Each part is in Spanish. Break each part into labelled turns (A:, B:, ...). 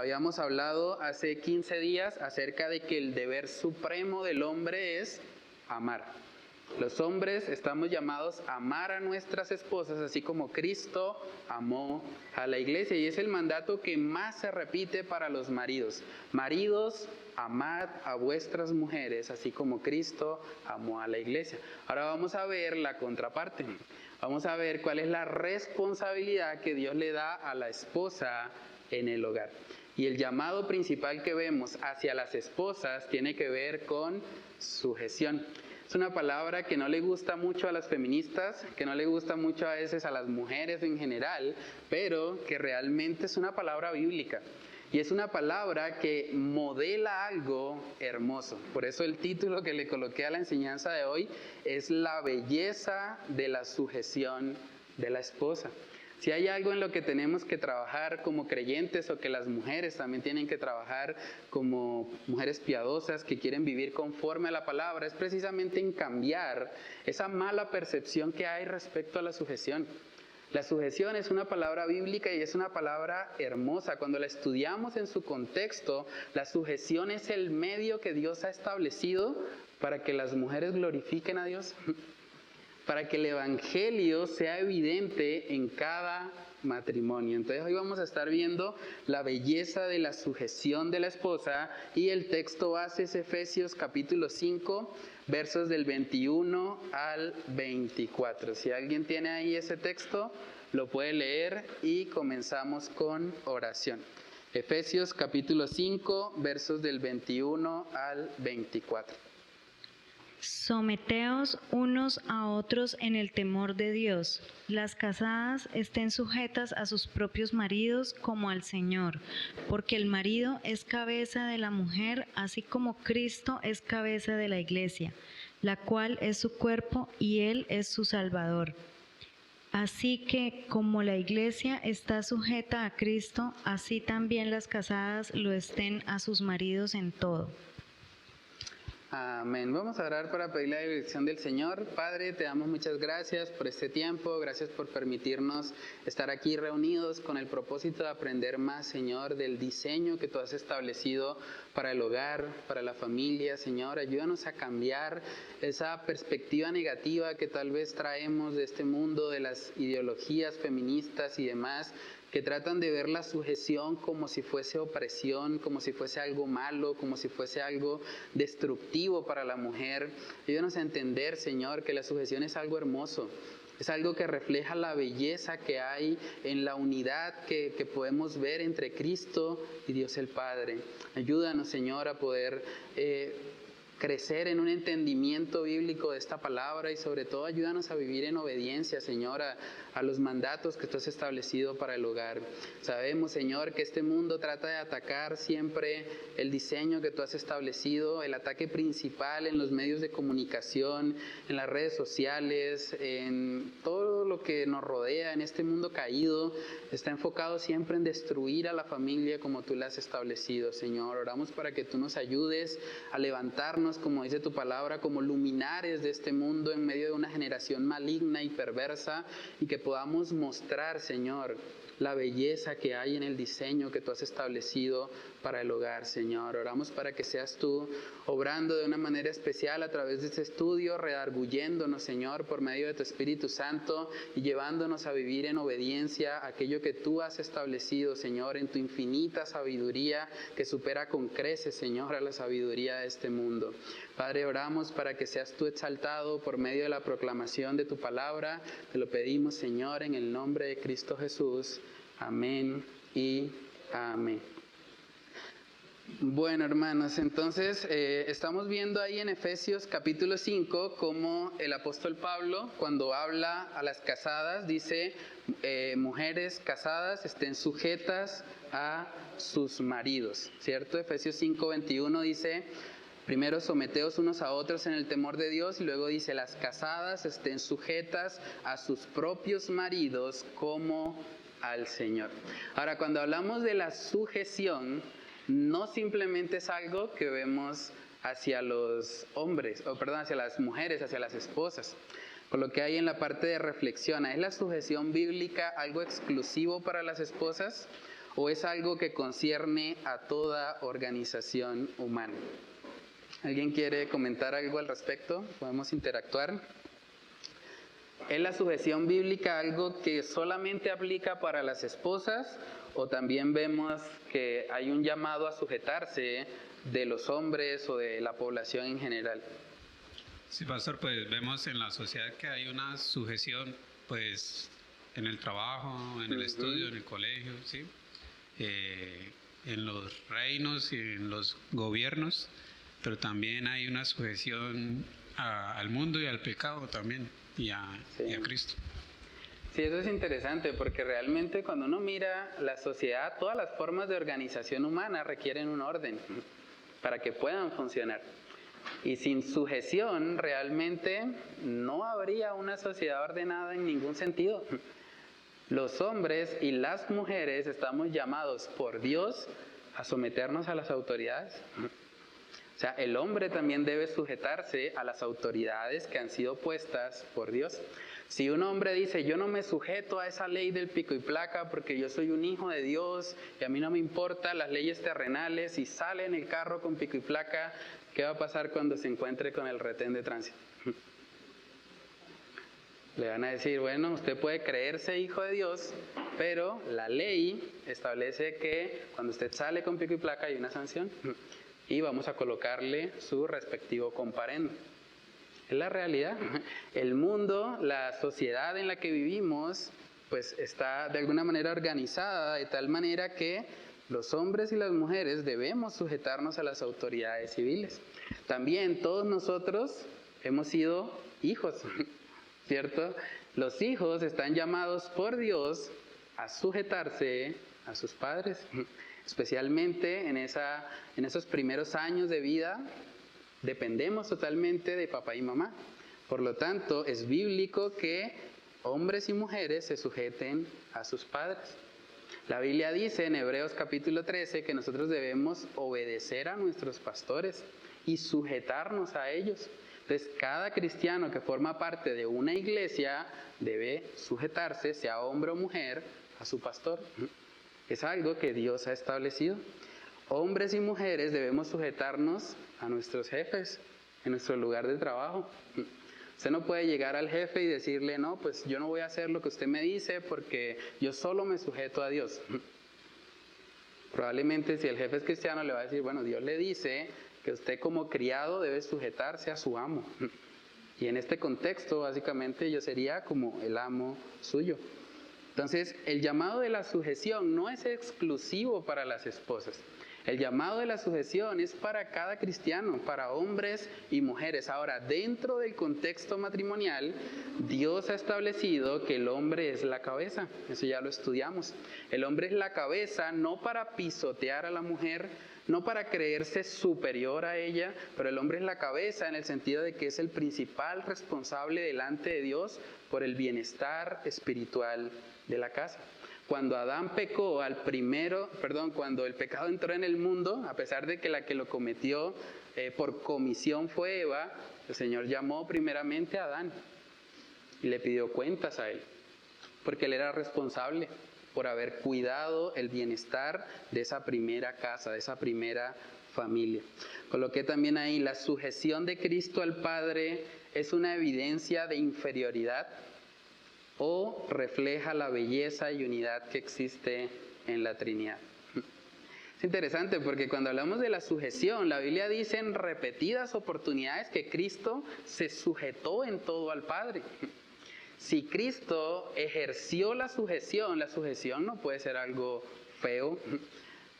A: Habíamos hablado hace 15 días acerca de que el deber supremo del hombre es amar. Los hombres estamos llamados a amar a nuestras esposas, así como Cristo amó a la iglesia. Y es el mandato que más se repite para los maridos. Maridos, amad a vuestras mujeres, así como Cristo amó a la iglesia. Ahora vamos a ver la contraparte. Vamos a ver cuál es la responsabilidad que Dios le da a la esposa en el hogar. Y el llamado principal que vemos hacia las esposas tiene que ver con sujeción. Es una palabra que no le gusta mucho a las feministas, que no le gusta mucho a veces a las mujeres en general, pero que realmente es una palabra bíblica. Y es una palabra que modela algo hermoso. Por eso el título que le coloqué a la enseñanza de hoy es la belleza de la sujeción de la esposa. Si hay algo en lo que tenemos que trabajar como creyentes, o que las mujeres también tienen que trabajar como mujeres piadosas que quieren vivir conforme a la palabra, es precisamente en cambiar esa mala percepción que hay respecto a la sujeción. La sujeción es una palabra bíblica y es una palabra hermosa. Cuando la estudiamos en su contexto, la sujeción es el medio que Dios ha establecido para que las mujeres glorifiquen a Dios, para que el evangelio sea evidente en cada matrimonio. Entonces hoy vamos a estar viendo la belleza de la sujeción de la esposa, y el texto base es Efesios capítulo 5, versos del 21 al 24. Si alguien tiene ahí ese texto, lo puede leer y comenzamos con oración. Efesios capítulo 5, versos del 21 al 24.
B: Someteos unos a otros en el temor de Dios. Las casadas estén sujetas a sus propios maridos como al Señor, porque el marido es cabeza de la mujer, así como Cristo es cabeza de la iglesia, la cual es su cuerpo y Él es su Salvador. Así que, como la iglesia está sujeta a Cristo, así también las casadas lo estén a sus maridos en todo.
A: Amén. Vamos a orar para pedir la dirección del Señor. Padre, te damos muchas gracias por este tiempo, gracias por permitirnos estar aquí reunidos con el propósito de aprender más, Señor, del diseño que tú has establecido para el hogar, para la familia. Señor, ayúdanos a cambiar esa perspectiva negativa que tal vez traemos de este mundo, de las ideologías feministas y demás, que tratan de ver la sujeción como si fuese opresión, como si fuese algo malo, como si fuese algo destructivo para la mujer. Ayúdanos a entender, Señor, que la sujeción es algo hermoso. Es algo que refleja la belleza que hay en la unidad que podemos ver entre Cristo y Dios el Padre. Ayúdanos, Señor, a poder crecer en un entendimiento bíblico de esta palabra, y sobre todo ayúdanos a vivir en obediencia, Señor, a los mandatos que tú has establecido para el hogar. Sabemos, Señor, que este mundo trata de atacar siempre el diseño que tú has establecido, el ataque principal en los medios de comunicación, en las redes sociales, en todo lo que nos rodea en este mundo caído, está enfocado siempre en destruir a la familia como tú la has establecido, Señor. Oramos para que tú nos ayudes a levantarnos, como dice tu palabra, como luminares de este mundo en medio de una generación maligna y perversa, y que podamos mostrar, Señor, la belleza que hay en el diseño que tú has establecido para el hogar, Señor. Oramos para que seas tú obrando de una manera especial a través de este estudio, redarguyéndonos, Señor, por medio de tu Espíritu Santo, y llevándonos a vivir en obediencia a aquello que tú has establecido, Señor, en tu infinita sabiduría que supera con creces, Señor, a la sabiduría de este mundo. Padre, oramos para que seas tú exaltado por medio de la proclamación de tu palabra. Te lo pedimos, Señor, en el nombre de Cristo Jesús. Amén y amén. Bueno, hermanos, entonces estamos viendo ahí en Efesios capítulo 5 cómo el apóstol Pablo, cuando habla a las casadas, dice, mujeres casadas estén sujetas a sus maridos, ¿cierto? Efesios 5:21 dice, primero someteos unos a otros en el temor de Dios, y luego dice, las casadas estén sujetas a sus propios maridos como al Señor. Ahora, cuando hablamos de la sujeción, no simplemente es algo que vemos hacia los hombres, hacia las mujeres, hacia las esposas. Por lo que hay en la parte de reflexión, ¿es la sujeción bíblica algo exclusivo para las esposas? ¿O es algo que concierne a toda organización humana? ¿Alguien quiere comentar algo al respecto? ¿Podemos interactuar? ¿Es la sujeción bíblica algo que solamente aplica para las esposas o también vemos que hay un llamado a sujetarse de los hombres o de la población en general?
C: Sí, pastor, pues vemos en la sociedad que hay una sujeción, pues, en el trabajo, en el estudio, en el colegio, ¿sí? En los reinos y en los gobiernos, pero también hay una sujeción al mundo y al pecado también, y a Cristo.
A: Sí, eso es interesante porque realmente cuando uno mira la sociedad, todas las formas de organización humana requieren un orden para que puedan funcionar. Y sin sujeción realmente no habría una sociedad ordenada en ningún sentido. Los hombres y las mujeres estamos llamados por Dios a someternos a las autoridades. O sea, el hombre también debe sujetarse a las autoridades que han sido puestas por Dios. Si un hombre dice, yo no me sujeto a esa ley del pico y placa porque yo soy un hijo de Dios y a mí no me importan las leyes terrenales, y sale en el carro con pico y placa, ¿qué va a pasar cuando se encuentre con el retén de tránsito? Le van a decir, bueno, usted puede creerse hijo de Dios, pero la ley establece que cuando usted sale con pico y placa hay una sanción y vamos a colocarle su respectivo comparendo. Es la realidad. El mundo, la sociedad en la que vivimos, pues está de alguna manera organizada de tal manera que los hombres y las mujeres debemos sujetarnos a las autoridades civiles. También todos nosotros hemos sido hijos, ¿cierto? Los hijos están llamados por Dios a sujetarse a sus padres, especialmente en esos primeros años de vida. Dependemos totalmente de papá y mamá. Por lo tanto, es bíblico que hombres y mujeres se sujeten a sus padres. La Biblia dice en Hebreos capítulo 13 que nosotros debemos obedecer a nuestros pastores y sujetarnos a ellos. Entonces, cada cristiano que forma parte de una iglesia debe sujetarse, sea hombre o mujer, a su pastor. Es algo que Dios ha establecido. Hombres y mujeres debemos sujetarnos a nuestros jefes en nuestro lugar de trabajo. Usted no puede llegar al jefe y decirle, no, pues yo no voy a hacer lo que usted me dice porque yo solo me sujeto a Dios. Probablemente si el jefe es cristiano le va a decir, bueno, Dios le dice que usted como criado debe sujetarse a su amo. Y en este contexto, básicamente, yo sería como el amo suyo. Entonces, el llamado de la sujeción no es exclusivo para las esposas. El llamado de la sujeción es para cada cristiano, para hombres y mujeres. Ahora, dentro del contexto matrimonial, Dios ha establecido que el hombre es la cabeza. Eso ya lo estudiamos. El hombre es la cabeza no para pisotear a la mujer, no para creerse superior a ella, pero el hombre es la cabeza en el sentido de que es el principal responsable delante de Dios por el bienestar espiritual de la casa. Cuando Adán pecó cuando el pecado entró en el mundo, a pesar de que la que lo cometió por comisión fue Eva, el Señor llamó primeramente a Adán y le pidió cuentas a él, porque él era responsable por haber cuidado el bienestar de esa primera casa, de esa primera familia. Coloqué también ahí, la sujeción de Cristo al Padre es una evidencia de inferioridad o refleja la belleza y unidad que existe en la Trinidad. Es interesante porque cuando hablamos de la sujeción, la Biblia dice en repetidas oportunidades que Cristo se sujetó en todo al Padre. Si Cristo ejerció la sujeción no puede ser algo feo.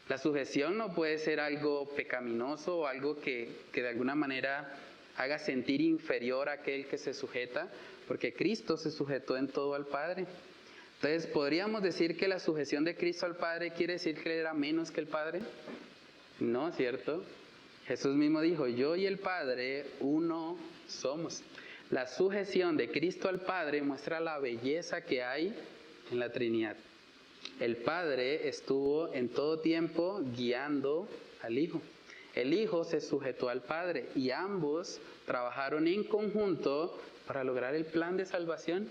A: La sujeción no puede ser algo pecaminoso o algo que de alguna manera haga sentir inferior a aquel que se sujeta, porque Cristo se sujetó en todo al Padre. Entonces, ¿podríamos decir que la sujeción de Cristo al Padre quiere decir que Él era menos que el Padre? No, ¿cierto? Jesús mismo dijo, yo y el Padre uno somos. La sujeción de Cristo al Padre muestra la belleza que hay en la Trinidad. El Padre estuvo en todo tiempo guiando al Hijo. El Hijo se sujetó al Padre y ambos trabajaron en conjunto para lograr el plan de salvación.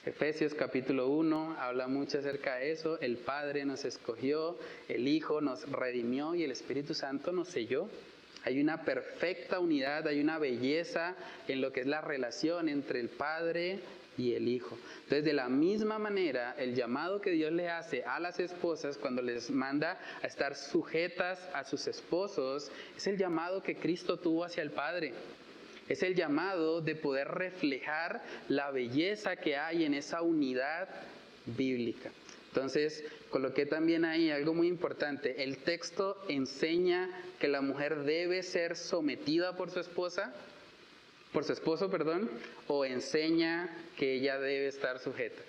A: Efesios capítulo 1 habla mucho acerca de eso. El Padre nos escogió, el Hijo nos redimió y el Espíritu Santo nos selló. Hay una perfecta unidad, hay una belleza en lo que es la relación entre el Padre y el Hijo. Entonces, de la misma manera, el llamado que Dios le hace a las esposas cuando les manda a estar sujetas a sus esposos, es el llamado que Cristo tuvo hacia el Padre. Es el llamado de poder reflejar la belleza que hay en esa unidad bíblica. Entonces, coloqué también ahí algo muy importante. El texto enseña que la mujer debe ser sometida por su esposo, o enseña que ella debe estar sujeta.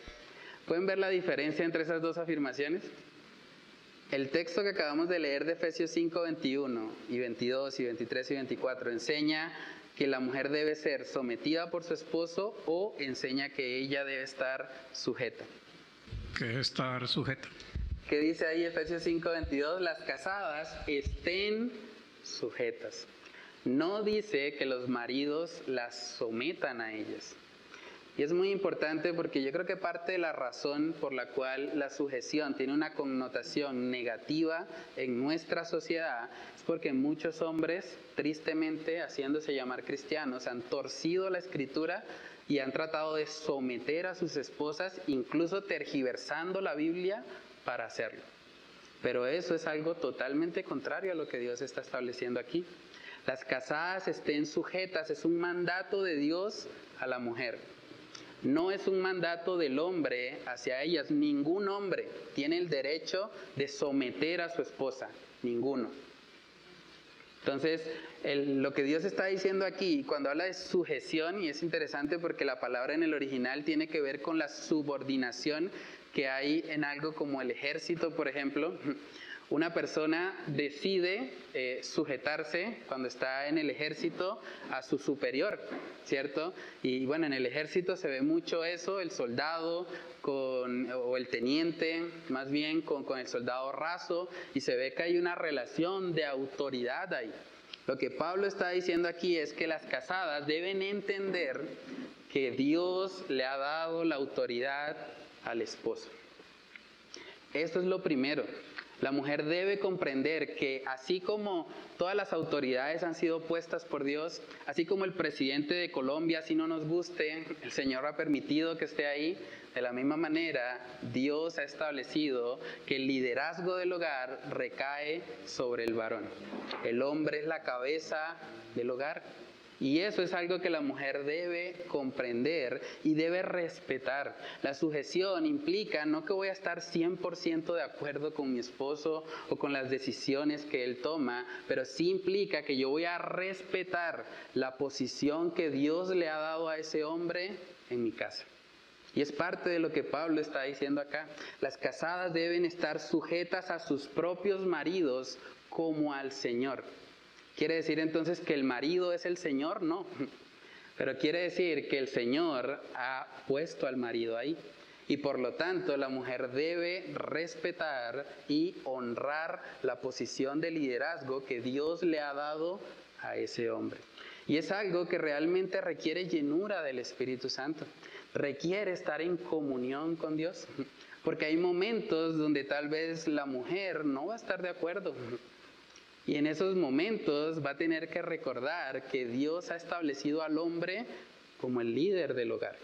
A: ¿Pueden ver la diferencia entre esas dos afirmaciones? El texto que acabamos de leer de Efesios 5, 21 y 22 y 23 y 24 enseña que la mujer debe ser sometida por su esposo o enseña que ella debe estar sujeta.
C: Que estar sujeta.
A: ¿Qué dice ahí Efesios 5:22? Las casadas estén sujetas. No dice que los maridos las sometan a ellas. Y es muy importante porque yo creo que parte de la razón por la cual la sujeción tiene una connotación negativa en nuestra sociedad es porque muchos hombres, tristemente, haciéndose llamar cristianos, han torcido la Escritura y han tratado de someter a sus esposas, incluso tergiversando la Biblia para hacerlo. Pero eso es algo totalmente contrario a lo que Dios está estableciendo aquí. Las casadas estén sujetas, es un mandato de Dios a la mujer. No es un mandato del hombre hacia ellas. Ningún hombre tiene el derecho de someter a su esposa. Ninguno. Entonces, lo que Dios está diciendo aquí, cuando habla de sujeción, y es interesante porque la palabra en el original tiene que ver con la subordinación que hay en algo como el ejército, por ejemplo. Una persona decide sujetarse cuando está en el ejército a su superior, ¿cierto? Y bueno, en el ejército se ve mucho eso, el soldado o el teniente, más bien con el soldado raso, y se ve que hay una relación de autoridad ahí. Lo que Pablo está diciendo aquí es que las casadas deben entender que Dios le ha dado la autoridad al esposo. Esto es lo primero. La mujer debe comprender que así como todas las autoridades han sido puestas por Dios, así como el presidente de Colombia, si no nos guste, el Señor ha permitido que esté ahí, de la misma manera Dios ha establecido que el liderazgo del hogar recae sobre el varón. El hombre es la cabeza del hogar. Y eso es algo que la mujer debe comprender y debe respetar. La sujeción implica no que voy a estar 100% de acuerdo con mi esposo o con las decisiones que él toma, pero sí implica que yo voy a respetar la posición que Dios le ha dado a ese hombre en mi casa. Y es parte de lo que Pablo está diciendo acá. Las casadas deben estar sujetas a sus propios maridos como al Señor. ¿Quiere decir entonces que el marido es el Señor? No, pero quiere decir que el Señor ha puesto al marido ahí. Y por lo tanto la mujer debe respetar y honrar la posición de liderazgo que Dios le ha dado a ese hombre. Y es algo que realmente requiere llenura del Espíritu Santo. Requiere estar en comunión con Dios. Porque hay momentos donde tal vez la mujer no va a estar de acuerdo. Y en esos momentos va a tener que recordar que Dios ha establecido al hombre como el líder del hogar.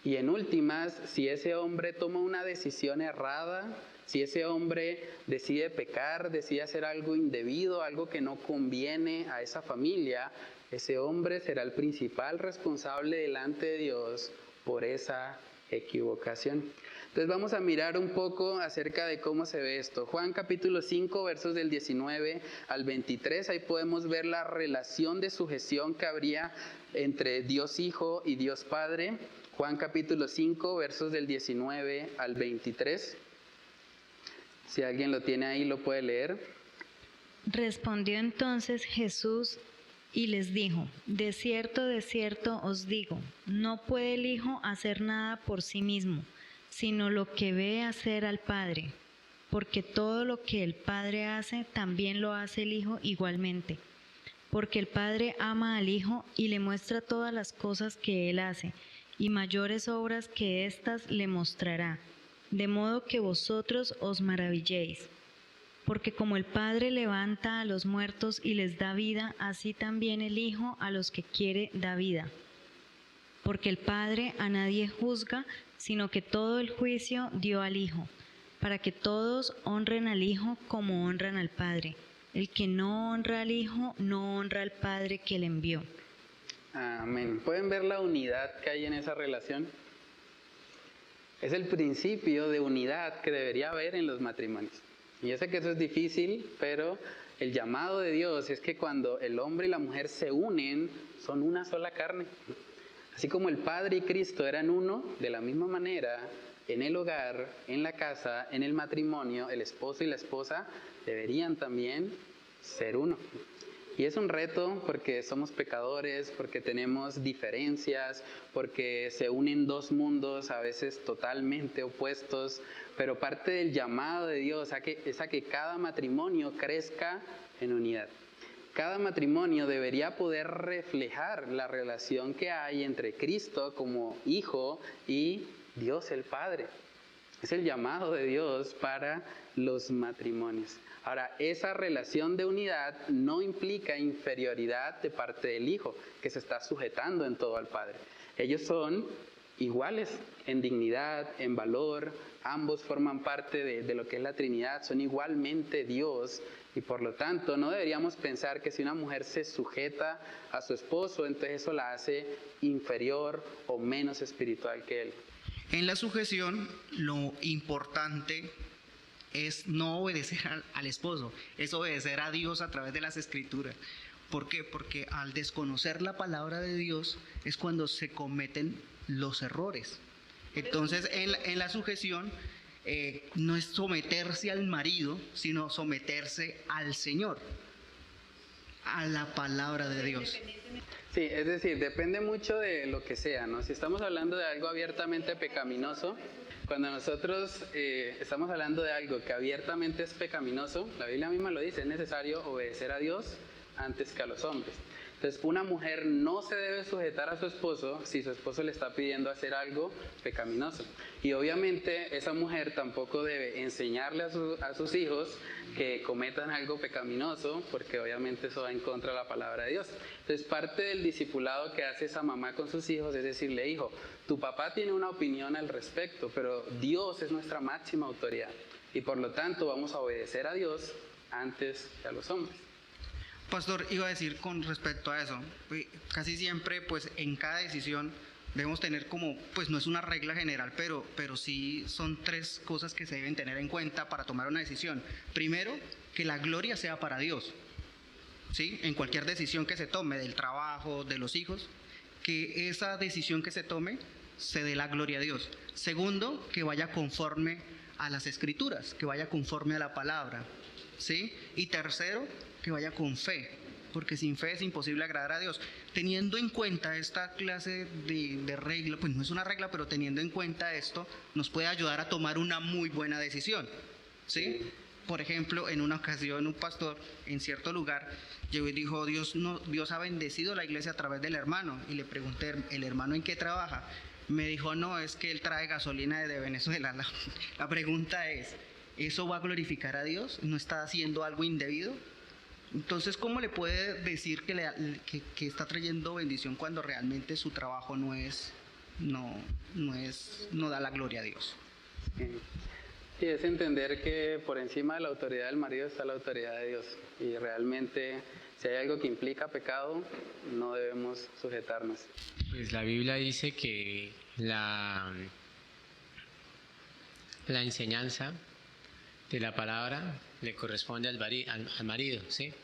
A: Y en últimas, si ese hombre toma una decisión errada, si ese hombre decide pecar, decide hacer algo indebido, algo que no conviene a esa familia, ese hombre será el principal responsable delante de Dios por esa equivocación. Entonces vamos a mirar un poco acerca de cómo se ve esto. Juan capítulo 5, versos del 19 al 23, ahí podemos ver la relación de sujeción que habría entre Dios Hijo y Dios Padre. Juan capítulo 5, versos del 19 al 23. Si alguien lo tiene ahí, lo puede leer.
B: Respondió entonces Jesús y les dijo: de cierto os digo, no puede el Hijo hacer nada por sí mismo, sino lo que ve hacer al Padre, porque todo lo que el Padre hace, también lo hace el Hijo igualmente. Porque el Padre ama al Hijo y le muestra todas las cosas que Él hace, y mayores obras que éstas le mostrará, de modo que vosotros os maravilléis. Porque como el Padre levanta a los muertos y les da vida, así también el Hijo a los que quiere da vida. Porque el Padre a nadie juzga, sino que todo el juicio dio al Hijo, para que todos honren al Hijo como honran al Padre. El que no honra al Hijo, no honra al Padre que le envió.
A: Amén. ¿Pueden ver la unidad que hay en esa relación? Es el principio de unidad que debería haber en los matrimonios. Y yo sé que eso es difícil, pero el llamado de Dios es que cuando el hombre y la mujer se unen, son una sola carne. Así como el Padre y Cristo eran uno, de la misma manera, en el hogar, en la casa, en el matrimonio, el esposo y la esposa deberían también ser uno. Y es un reto porque somos pecadores, porque tenemos diferencias, porque se unen dos mundos a veces totalmente opuestos, pero parte del llamado de Dios es a que cada matrimonio crezca en unidad. Cada matrimonio debería poder reflejar la relación que hay entre Cristo como Hijo y Dios el Padre. Es el llamado de Dios para los matrimonios. Ahora, esa relación de unidad no implica inferioridad de parte del Hijo, que se está sujetando en todo al Padre. Ellos son iguales en dignidad, en valor, ambos forman parte de lo que es la Trinidad, son igualmente Dios, y por lo tanto no deberíamos pensar que si una mujer se sujeta a su esposo, entonces eso la hace inferior o menos espiritual que él.
D: En la sujeción, lo importante es no obedecer al esposo, es obedecer a Dios a través de las Escrituras. ¿Por qué? Porque al desconocer la palabra de Dios es cuando se cometen los errores. Entonces, en la sujeción no es someterse al marido, sino someterse al Señor, a la palabra de Dios.
A: Sí, es decir, depende mucho de lo que sea, ¿no? Si estamos hablando de algo abiertamente pecaminoso, cuando nosotros estamos hablando de algo que abiertamente es pecaminoso, la Biblia misma lo dice, es necesario obedecer a Dios antes que a los hombres. Entonces, una mujer no se debe sujetar a su esposo si su esposo le está pidiendo hacer algo pecaminoso. Y obviamente esa mujer tampoco debe enseñarle a sus hijos que cometan algo pecaminoso, porque obviamente eso va en contra de la palabra de Dios. Entonces, parte del discipulado que hace esa mamá con sus hijos es decirle: hijo, tu papá tiene una opinión al respecto, pero Dios es nuestra máxima autoridad. Y por lo tanto vamos a obedecer a Dios antes que a los hombres.
D: Pastor, iba a decir con respecto a eso, casi siempre pues en cada decisión debemos tener como, pues no es una regla general, pero sí son 3 cosas que se deben tener en cuenta para tomar una decisión. Primero, que la gloria sea para Dios, ¿sí? En cualquier decisión que se tome, del trabajo, de los hijos, que esa decisión que se tome se dé la gloria a Dios. Segundo, que vaya conforme a las Escrituras, que vaya conforme a la palabra, ¿sí? Y tercero, que vaya con fe, porque sin fe es imposible agradar a Dios. Teniendo en cuenta esta clase de regla, pues no es una regla, pero teniendo en cuenta esto, nos puede ayudar a tomar una muy buena decisión, ¿sí? Por ejemplo, en una ocasión un pastor en cierto lugar llegó y dijo: Dios ha bendecido la iglesia a través del hermano. Y le pregunté: ¿el hermano en qué trabaja? Me dijo: no, es que él trae gasolina desde Venezuela. La pregunta es: ¿eso va a glorificar a Dios? ¿No está haciendo algo indebido? Entonces, ¿cómo le puede decir que está trayendo bendición cuando realmente su trabajo no da la gloria a Dios?
A: Sí, es entender que por encima de la autoridad del marido está la autoridad de Dios. Y realmente, si hay algo que implica pecado, no debemos sujetarnos.
E: Pues la Biblia dice que la enseñanza de la palabra le corresponde al marido, ¿sí?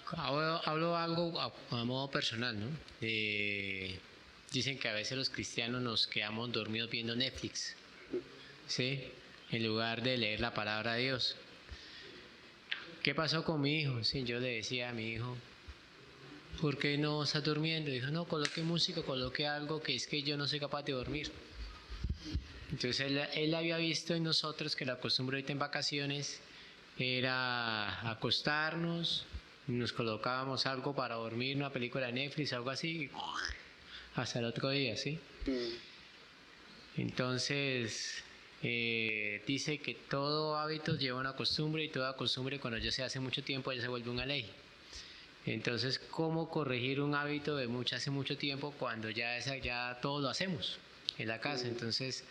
E: Hablo algo a modo personal, ¿no? Dicen que a veces los cristianos nos quedamos dormidos viendo Netflix, ¿sí? En lugar de leer la palabra de Dios. ¿Qué pasó con mi hijo? Sí, yo le decía a mi hijo: ¿por qué no estás durmiendo? Dijo: no, coloque música, coloque algo, que es que yo no soy capaz de dormir. Entonces él había visto en nosotros que la costumbre ahorita en vacaciones era acostarnos, nos colocábamos algo para dormir, una película de Netflix, algo así, hasta el otro día, ¿sí? Entonces, dice que todo hábito lleva una costumbre y toda costumbre cuando ya se hace mucho tiempo ya se vuelve una ley. Entonces, ¿cómo corregir un hábito de hace mucho tiempo cuando ya todo lo hacemos en la casa? Entonces,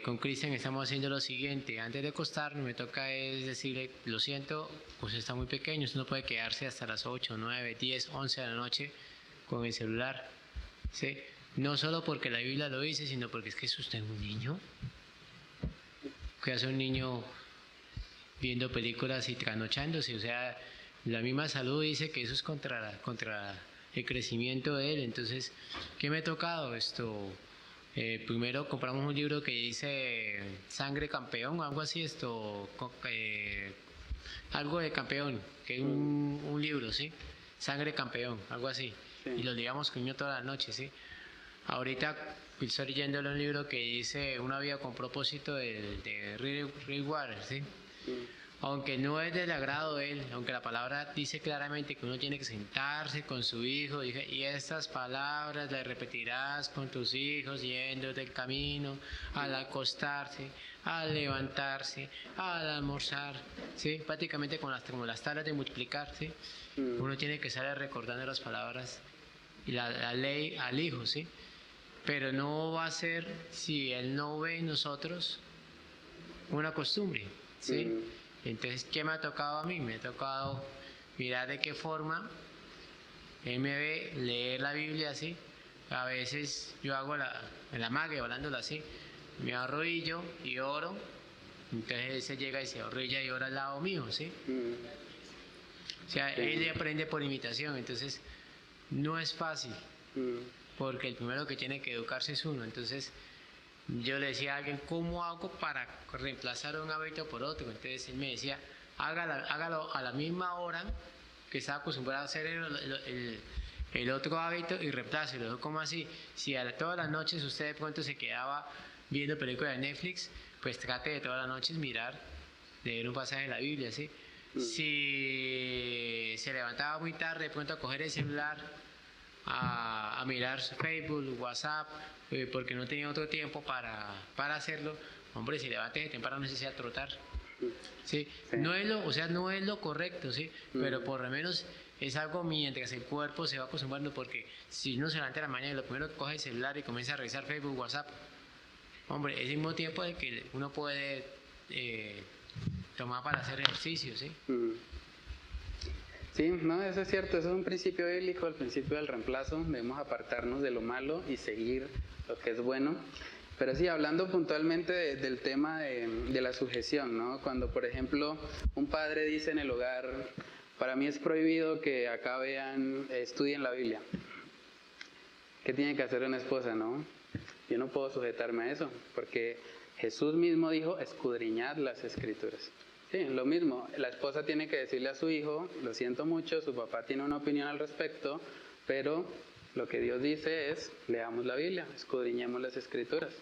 E: con Cristian estamos haciendo lo siguiente: antes de acostarnos me toca es decirle, lo siento, pues está muy pequeño, usted no puede quedarse hasta las 8, 9, 10, 11 de la noche con el celular, ¿sí? No solo porque la Biblia lo dice, sino porque es que es usted un niño. ¿Qué hace un niño viendo películas y trasnochándose? O sea, la misma salud dice que eso es contra el crecimiento de él. Entonces, ¿qué me ha tocado esto? Primero compramos un libro que dice Sangre Campeón o algo así, algo de campeón, que es un libro, ¿sí? Sangre Campeón, algo así. Sí. Y lo leíamos con niño toda la noche, ¿sí? Ahorita estoy leyéndole un libro que dice Una vida con propósito de Rick Warren, ¿sí? Aunque no es del agrado de él, aunque la palabra dice claramente que uno tiene que sentarse con su hijo, y estas palabras las repetirás con tus hijos yendo del camino, al acostarse, al levantarse, al almorzar, ¿sí? Prácticamente como las tablas de multiplicar, ¿sí? Uno tiene que estar recordando las palabras y la ley al hijo, ¿sí? Pero no va a ser, si él no ve en nosotros, una costumbre, ¿sí? Entonces, ¿qué me ha tocado a mí? Me ha tocado mirar de qué forma él me ve leer la Biblia así. A veces yo hago la magia, hablándola así, me arrodillo y oro. Entonces él se llega y se arrodilla y ora al lado mío, ¿sí? O sea, él aprende por imitación. Entonces, no es fácil, porque el primero que tiene que educarse es uno. Entonces, yo le decía a alguien, ¿cómo hago para reemplazar un hábito por otro? Entonces él me decía, hágalo a la misma hora que estaba acostumbrado a hacer el otro hábito y reemplácelo. ¿Cómo así? Si todas las noches usted de pronto se quedaba viendo películas de Netflix, pues trate de todas las noches leer un pasaje de la Biblia, ¿sí? Si se levantaba muy tarde, de pronto a coger el celular, a mirar Facebook, WhatsApp, porque no tenía otro tiempo para hacerlo, hombre, si levantes de temprano necesita trotar, ¿sí? No es lo correcto, ¿sí? Pero por lo menos es algo mientras el cuerpo se va acostumbrando, porque si uno se levanta en la mañana y lo primero que coge el celular y comienza a revisar Facebook, WhatsApp, hombre, es el mismo tiempo de que uno puede tomar para hacer ejercicio, ¿sí?
A: Sí, no, eso es cierto, eso es un principio bíblico, el principio del reemplazo. Debemos apartarnos de lo malo y seguir lo que es bueno. Pero sí, hablando puntualmente del tema de la sujeción, ¿no? Cuando, por ejemplo, un padre dice en el hogar, para mí es prohibido que acá estudien la Biblia. ¿Qué tiene que hacer una esposa, no? Yo no puedo sujetarme a eso, porque Jesús mismo dijo, escudriñad las Escrituras. Sí, lo mismo, la esposa tiene que decirle a su hijo, lo siento mucho, su papá tiene una opinión al respecto, pero lo que Dios dice es, leamos la Biblia, escudriñemos las Escrituras.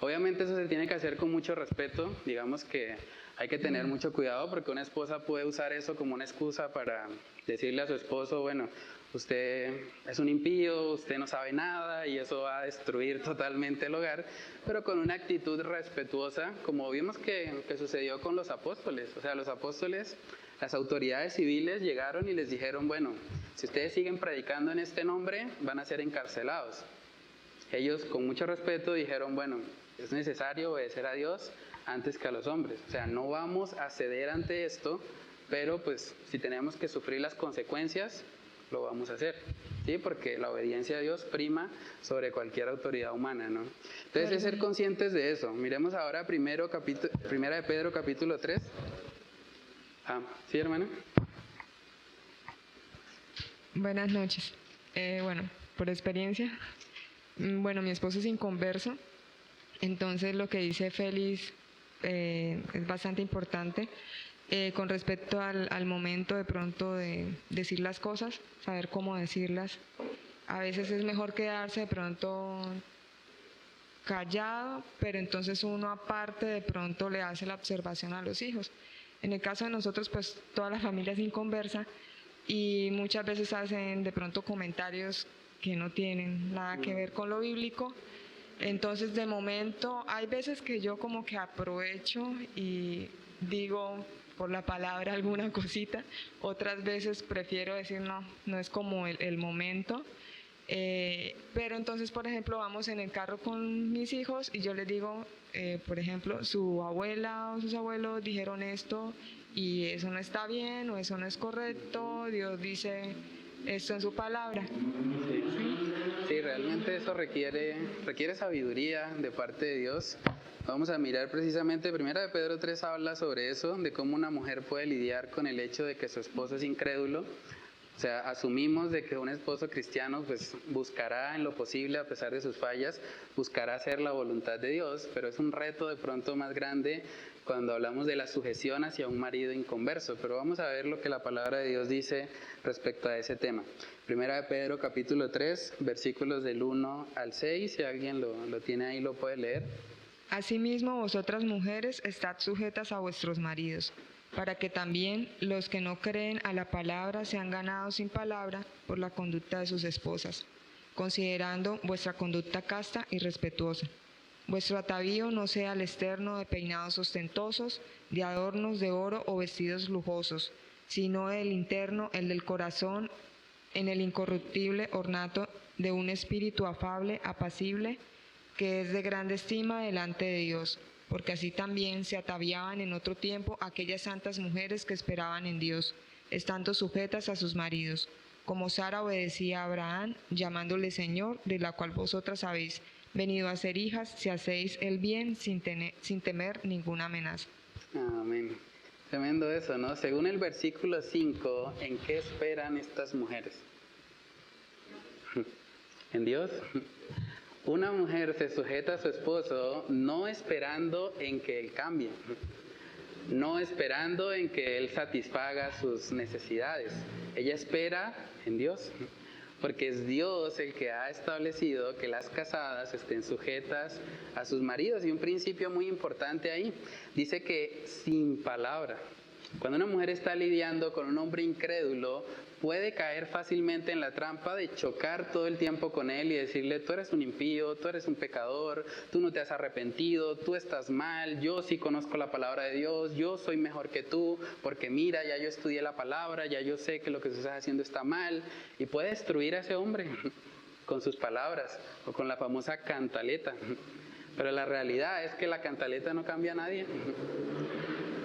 A: Obviamente eso se tiene que hacer con mucho respeto, digamos que hay que tener mucho cuidado porque una esposa puede usar eso como una excusa para decirle a su esposo, bueno, usted es un impío, usted no sabe nada y eso va a destruir totalmente el hogar, pero con una actitud respetuosa, como vimos que sucedió con los apóstoles. O sea, los apóstoles, las autoridades civiles llegaron y les dijeron, bueno, si ustedes siguen predicando en este nombre, van a ser encarcelados. Ellos con mucho respeto dijeron, bueno, es necesario obedecer a Dios antes que a los hombres. O sea, no vamos a ceder ante esto, pero pues si tenemos que sufrir las consecuencias, lo vamos a hacer, ¿sí? Porque la obediencia a Dios prima sobre cualquier autoridad humana, ¿no? Entonces es ser conscientes de eso. Miremos ahora primera de Pedro capítulo 3. ¿Sí, hermana?
F: Buenas noches. Bueno, por experiencia, mi esposo es inconverso, entonces lo que dice Félix es bastante importante. Con respecto al momento de pronto de decir las cosas, saber cómo decirlas. A veces es mejor quedarse de pronto callado, pero entonces uno aparte de pronto le hace la observación a los hijos. En el caso de nosotros, pues toda la familia es inconversa y muchas veces hacen de pronto comentarios que no tienen nada que ver con lo bíblico. Entonces, de momento, hay veces que yo como que aprovecho y digo por la palabra alguna cosita, otras veces prefiero decir no es como el momento. Pero entonces, por ejemplo, vamos en el carro con mis hijos y yo les digo, por ejemplo, su abuela o sus abuelos dijeron esto y eso no está bien o eso no es correcto, Dios dice esto en su palabra.
A: Sí, realmente eso requiere sabiduría de parte de Dios. Vamos a mirar precisamente, Primera de Pedro 3 habla sobre eso, de cómo una mujer puede lidiar con el hecho de que su esposo es incrédulo. O sea, asumimos de que un esposo cristiano pues buscará en lo posible, a pesar de sus fallas, buscará hacer la voluntad de Dios, pero es un reto de pronto más grande cuando hablamos de la sujeción hacia un marido inconverso. Pero vamos a ver lo que la palabra de Dios dice respecto a ese tema. Primera de Pedro capítulo 3, versículos del 1 al 6, si alguien lo tiene ahí lo puede leer.
F: Asimismo, vosotras mujeres, estad sujetas a vuestros maridos, para que también los que no creen a la palabra sean ganados sin palabra por la conducta de sus esposas, considerando vuestra conducta casta y respetuosa. Vuestro atavío no sea al externo de peinados ostentosos, de adornos de oro o vestidos lujosos, sino el interno, el del corazón, en el incorruptible ornato de un espíritu afable, apacible, que es de grande estima delante de Dios, porque así también se ataviaban en otro tiempo aquellas santas mujeres que esperaban en Dios, estando sujetas a sus maridos, como Sara obedecía a Abraham, llamándole Señor, de la cual vosotras habéis venido a ser hijas, si hacéis el bien sin temer ninguna amenaza.
A: Amén. Tremendo eso, ¿no? Según el versículo 5, ¿en qué esperan estas mujeres? ¿En Dios? Una mujer se sujeta a su esposo no esperando en que él cambie, no esperando en que él satisfaga sus necesidades. Ella espera en Dios, porque es Dios el que ha establecido que las casadas estén sujetas a sus maridos. Y un principio muy importante ahí, dice que sin palabra. Cuando una mujer está lidiando con un hombre incrédulo, puede caer fácilmente en la trampa de chocar todo el tiempo con él y decirle, tú eres un impío, tú eres un pecador, tú no te has arrepentido, tú estás mal, yo sí conozco la palabra de Dios, yo soy mejor que tú, porque mira, ya yo estudié la palabra, ya yo sé que lo que tú estás haciendo está mal, y puede destruir a ese hombre con sus palabras o con la famosa cantaleta. Pero la realidad es que la cantaleta no cambia a nadie.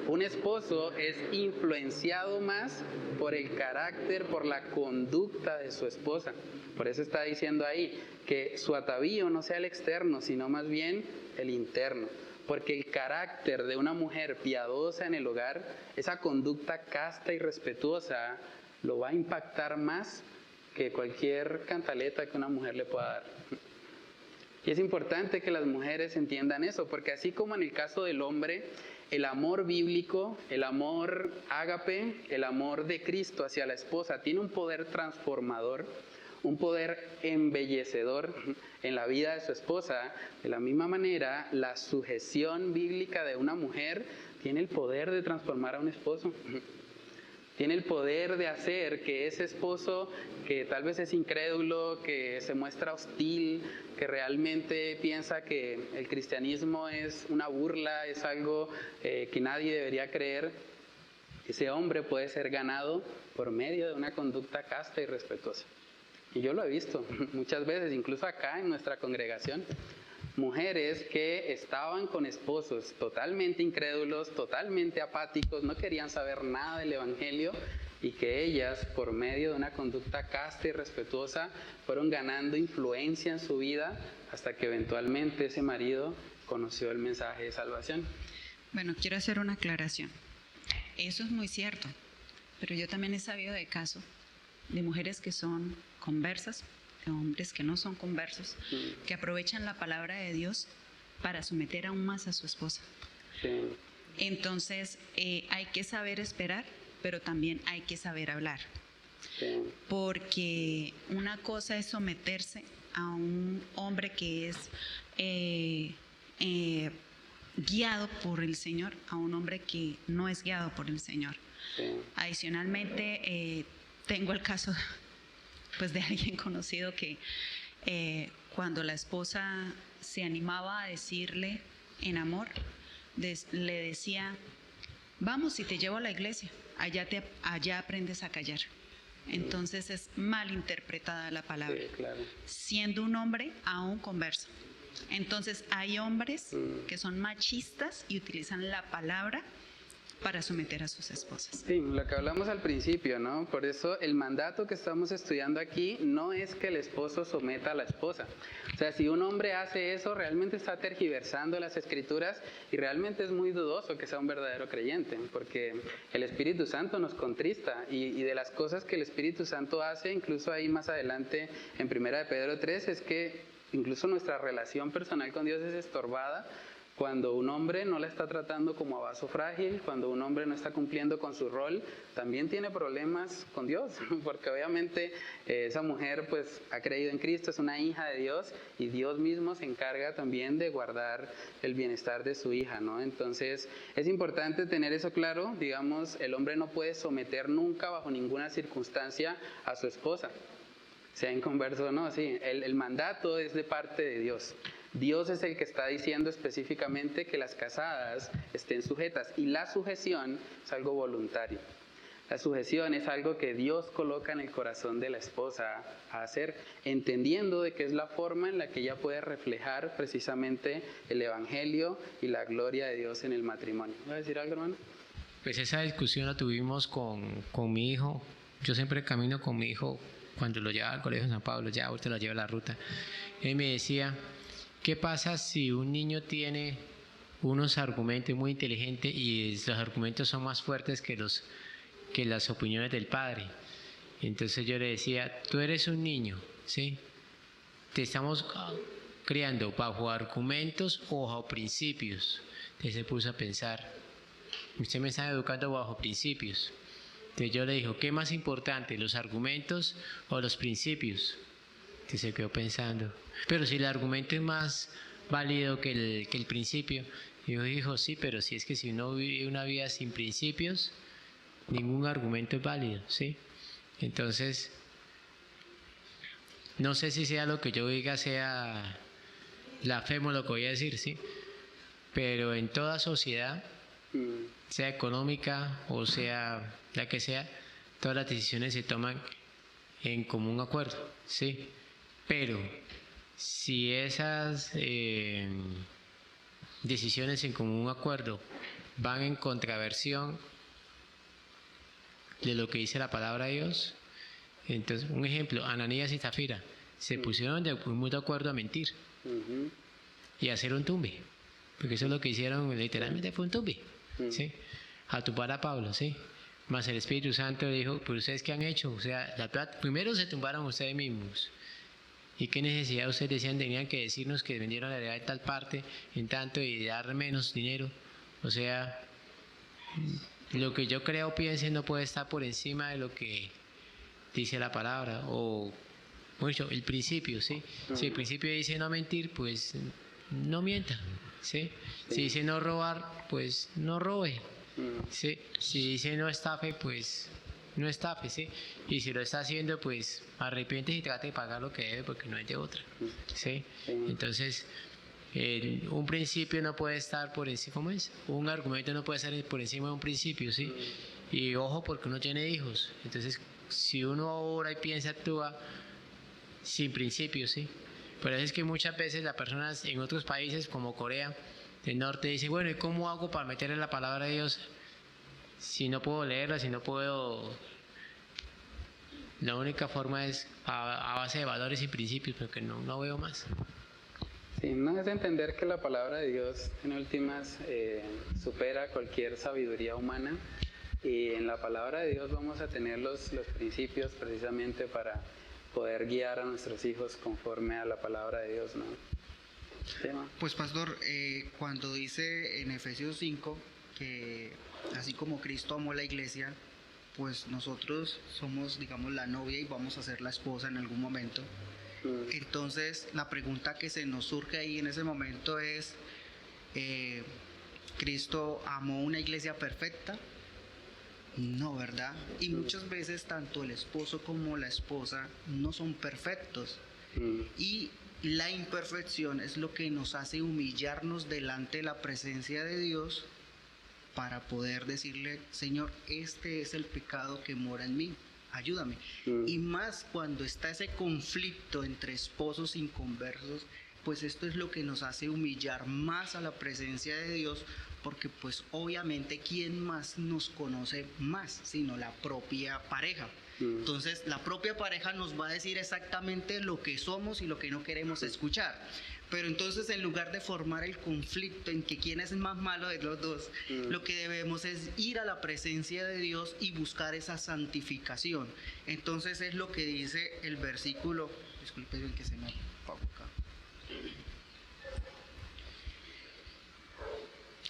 A: Un esposo es influenciado más por el carácter, por la conducta de su esposa. Por eso está diciendo ahí que su atavío no sea el externo, sino más bien el interno. Porque el carácter de una mujer piadosa en el hogar, esa conducta casta y respetuosa, lo va a impactar más que cualquier cantaleta que una mujer le pueda dar. Y es importante que las mujeres entiendan eso, porque así como en el caso del hombre, el amor bíblico, el amor ágape, el amor de Cristo hacia la esposa tiene un poder transformador, un poder embellecedor en la vida de su esposa. De la misma manera, la sujeción bíblica de una mujer tiene el poder de transformar a un esposo. Tiene el poder de hacer que ese esposo, que tal vez es incrédulo, que se muestra hostil, que realmente piensa que el cristianismo es una burla, es algo que nadie debería creer, ese hombre puede ser ganado por medio de una conducta casta y respetuosa. Y yo lo he visto muchas veces, incluso acá en nuestra congregación. Mujeres que estaban con esposos totalmente incrédulos, totalmente apáticos, no querían saber nada del evangelio, y que ellas, por medio de una conducta casta y respetuosa, fueron ganando influencia en su vida hasta que eventualmente ese marido conoció el mensaje de salvación.
G: Bueno, quiero hacer una aclaración. Eso es muy cierto, pero yo también he sabido de casos de mujeres que son conversas, de hombres que no son conversos, que aprovechan la palabra de Dios para someter aún más a su esposa.
A: Sí.
G: Entonces, hay que saber esperar, pero también hay que saber hablar.
A: Sí.
G: Porque una cosa es someterse a un hombre que es guiado por el Señor, a un hombre que no es guiado por el Señor.
A: Sí.
G: Adicionalmente, tengo el caso pues de alguien conocido que cuando la esposa se animaba a decirle en amor, le decía, vamos y te llevo a la iglesia, allá aprendes a callar. Entonces es mal interpretada la palabra,
A: Sí, claro.
G: siendo un hombre aún converso. Entonces hay hombres que son machistas y utilizan la palabra para someter a sus esposas.
A: Sí, lo que hablamos al principio, ¿no? Por eso el mandato que estamos estudiando aquí no es que el esposo someta a la esposa. O sea, si un hombre hace eso, realmente está tergiversando las escrituras y realmente es muy dudoso que sea un verdadero creyente, porque el Espíritu Santo nos contrista y de las cosas que el Espíritu Santo hace, incluso ahí más adelante en 1 de Pedro 3, es que incluso nuestra relación personal con Dios es estorbada cuando un hombre no la está tratando como a vaso frágil, cuando un hombre no está cumpliendo con su rol, también tiene problemas con Dios, porque obviamente esa mujer pues ha creído en Cristo, es una hija de Dios y Dios mismo se encarga también de guardar el bienestar de su hija, ¿no? Entonces es importante tener eso claro, digamos, el hombre no puede someter nunca bajo ninguna circunstancia a su esposa, sea inconverso o no, sí, el mandato es de parte de Dios. Dios es el que está diciendo específicamente que las casadas estén sujetas y la sujeción es algo voluntario. La sujeción es algo que Dios coloca en el corazón de la esposa a hacer, entendiendo de que es la forma en la que ella puede reflejar precisamente el evangelio y la gloria de Dios en el matrimonio. ¿Va a decir algo, hermano?
E: Pues esa discusión la tuvimos con mi hijo. Yo siempre camino con mi hijo cuando lo llevaba al colegio en San Pablo, ya ahorita lo llevo a la ruta. Él me decía, ¿qué pasa si un niño tiene unos argumentos muy inteligentes y los argumentos son más fuertes que las opiniones del padre? Entonces yo le decía, tú eres un niño, ¿sí? Te estamos criando bajo argumentos o bajo principios. Entonces se puso a pensar, usted me está educando bajo principios. Entonces yo le dije, ¿qué es más importante, los argumentos o los principios? Entonces se quedó pensando, pero si el argumento es más válido que el principio. Y yo dijo, sí, pero si es que si uno vive una vida sin principios, ningún argumento es válido, ¿sí? Entonces, no sé si sea lo que yo diga, sea blasfemo lo que voy a decir, ¿sí? Pero en toda sociedad, sea económica o sea la que sea, todas las decisiones se toman en común acuerdo, ¿sí? Pero si esas decisiones en común acuerdo van en contraversión de lo que dice la palabra de Dios, entonces, un ejemplo, Ananías y Zafira se pusieron de muy de acuerdo a mentir y a hacer un tumbe, porque eso es lo que hicieron, literalmente fue un tumbe, ¿sí? A tumbar a Pablo, ¿sí? Mas el Espíritu Santo dijo, pero ustedes qué han hecho, o sea, primero se tumbaron ustedes mismos. ¿Y qué necesidad ustedes decían? Tenían que decirnos que vendieron la heredad en tal parte, en tanto, y dar menos dinero. O sea, lo que yo creo, piense, no puede estar por encima de lo que dice la palabra. O, bueno, el principio, ¿sí? Si el principio dice no mentir, pues no mienta, ¿sí? Si dice no robar, pues no robe, ¿sí? Si dice no estafe, pues no estafe, ¿sí? Y si lo está haciendo, pues arrepiéntese y trate de pagar lo que debe, porque no es de otra, ¿sí? Entonces, un principio no puede estar por encima, ¿cómo es? Un argumento no puede estar por encima de un principio, ¿sí? Y ojo, porque uno tiene hijos. Entonces, si uno ahora y piensa, actúa sin principios, ¿sí? Por eso es que muchas veces las personas en otros países, como Corea del Norte, dicen, bueno, ¿y cómo hago para meterle la palabra de Dios si no puedo leerla, si no puedo? La única forma es a base de valores y principios, porque no veo más.
A: Sí, no es entender que la palabra de Dios en últimas supera cualquier sabiduría humana, y en la palabra de Dios vamos a tener los principios precisamente para poder guiar a nuestros hijos conforme a la palabra de Dios, ¿no?
D: Pues pastor, cuando dice en Efesios 5 que así como Cristo amó la iglesia, pues nosotros somos, digamos, la novia y vamos a ser la esposa en algún momento. Entonces la pregunta que se nos surge ahí en ese momento es, ¿Cristo amó una iglesia perfecta No, ¿verdad? Y muchas veces tanto el esposo como la esposa no son perfectos. Y la imperfección es lo que nos hace humillarnos delante de la presencia de Dios para poder decirle, Señor, este es el pecado que mora en mí, ayúdame. Y más cuando está ese conflicto entre esposos inconversos, pues esto es lo que nos hace humillar más a la presencia de Dios, porque pues obviamente ¿quién más nos conoce más sino la propia pareja? Entonces la propia pareja nos va a decir exactamente lo que somos y lo que no queremos escuchar. Pero entonces en lugar de formar el conflicto en que quién es el más malo de los dos, lo que debemos es ir a la presencia de Dios y buscar esa santificación. Entonces es lo que dice el versículo, disculpen que se me apagó acá.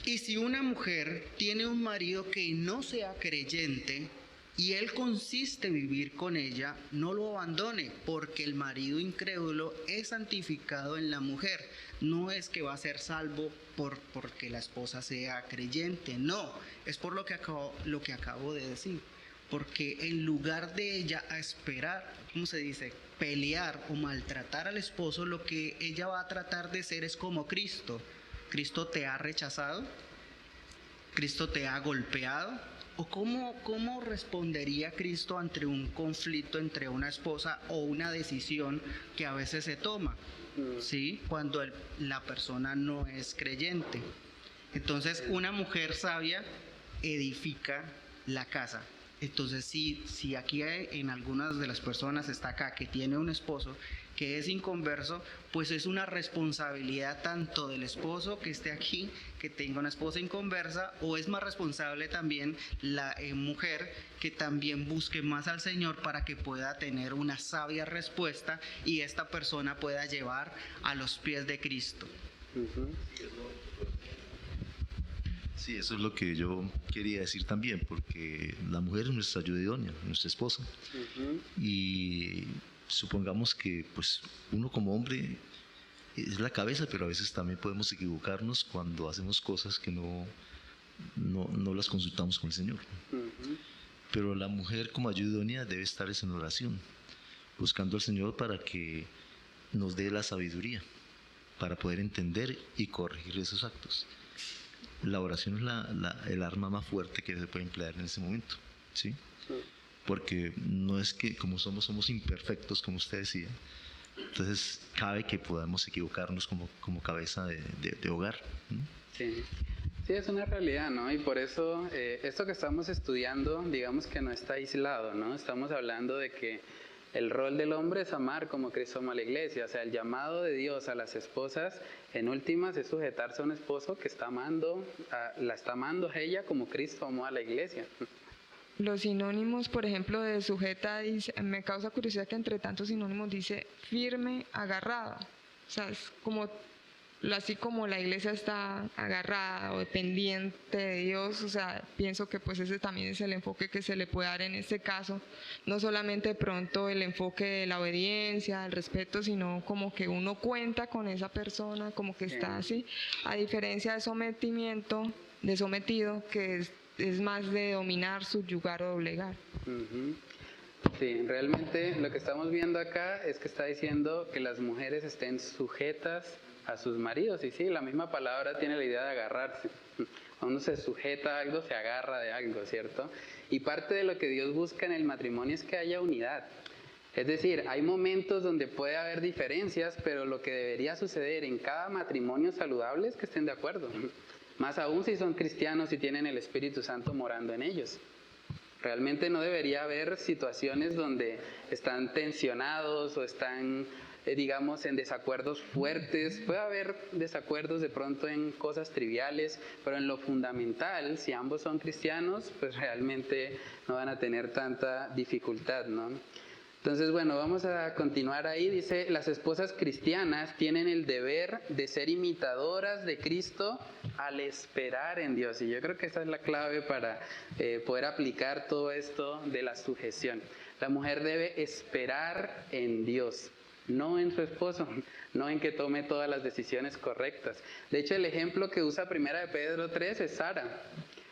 D: Y si una mujer tiene un marido que no sea creyente y él consiste en vivir con ella, no lo abandone, porque el marido incrédulo es santificado en la mujer. No es que va a ser salvo porque la esposa sea creyente, no, es por lo que acabo de decir. Porque en lugar de ella a esperar, ¿cómo se dice?, pelear o maltratar al esposo, lo que ella va a tratar de ser es como Cristo. ¿Cristo te ha rechazado? ¿Cristo te ha golpeado? ¿O cómo respondería Cristo ante un conflicto entre una esposa o una decisión que a veces se toma? ¿Sí? Cuando la persona no es creyente. Entonces, una mujer sabia edifica la casa. Entonces, si aquí en algunas de las personas está acá que tiene un esposo que es inconverso, pues es una responsabilidad tanto del esposo que esté aquí, que tenga una esposa inconversa, o es más responsable también la mujer que también busque más al Señor para que pueda tener una sabia respuesta y esta persona pueda llevar a los pies de Cristo.
H: Sí, eso es lo que yo quería decir también, porque la mujer es nuestra ayuda idónea, nuestra esposa. Y supongamos que pues uno como hombre es la cabeza, pero a veces también podemos equivocarnos cuando hacemos cosas que no las consultamos con el Señor. Pero la mujer como ayuda idónea debe estar en oración, buscando al Señor para que nos dé la sabiduría, para poder entender y corregir esos actos. La oración es el arma más fuerte que se puede emplear en ese momento, ¿sí? Porque no es que como somos imperfectos, como usted decía, entonces cabe que podamos equivocarnos como cabeza de hogar.
A: Sí. Sí, es una realidad, ¿no? Y por eso esto que estamos estudiando, digamos que no está aislado, ¿no? Estamos hablando de que el rol del hombre es amar como Cristo amó a la iglesia. O sea, el llamado de Dios a las esposas, en últimas, es sujetarse a un esposo que la está amando a ella como Cristo amó a la iglesia.
F: Los sinónimos, por ejemplo, de sujeta, me causa curiosidad que entre tantos sinónimos dice firme, agarrada. O sea, es como, así como la iglesia está agarrada o dependiente de Dios, o sea, pienso que pues ese también es el enfoque que se le puede dar en este caso. No solamente de pronto el enfoque de la obediencia, el respeto, sino como que uno cuenta con esa persona, como que está así, a diferencia de sometimiento, de sometido, que es más de dominar, subyugar o doblegar.
A: Sí, realmente lo que estamos viendo acá es que está diciendo que las mujeres estén sujetas a sus maridos, y sí, la misma palabra tiene la idea de agarrarse. Cuando uno se sujeta a algo, se agarra de algo, ¿cierto? Y parte de lo que Dios busca en el matrimonio es que haya unidad. Es decir, hay momentos donde puede haber diferencias, pero lo que debería suceder en cada matrimonio saludable es que estén de acuerdo. Más aún si son cristianos y tienen el Espíritu Santo morando en ellos. Realmente no debería haber situaciones donde están tensionados o están, digamos, en desacuerdos fuertes. Puede haber desacuerdos de pronto en cosas triviales, pero en lo fundamental, si ambos son cristianos, pues realmente no van a tener tanta dificultad, ¿no? Entonces, bueno, vamos a continuar ahí. Dice, las esposas cristianas tienen el deber de ser imitadoras de Cristo al esperar en Dios. Y yo creo que esa es la clave para poder aplicar todo esto de la sujeción. La mujer debe esperar en Dios, no en su esposo, no en que tome todas las decisiones correctas. De hecho, el ejemplo que usa 1 de Pedro 3 es Sara.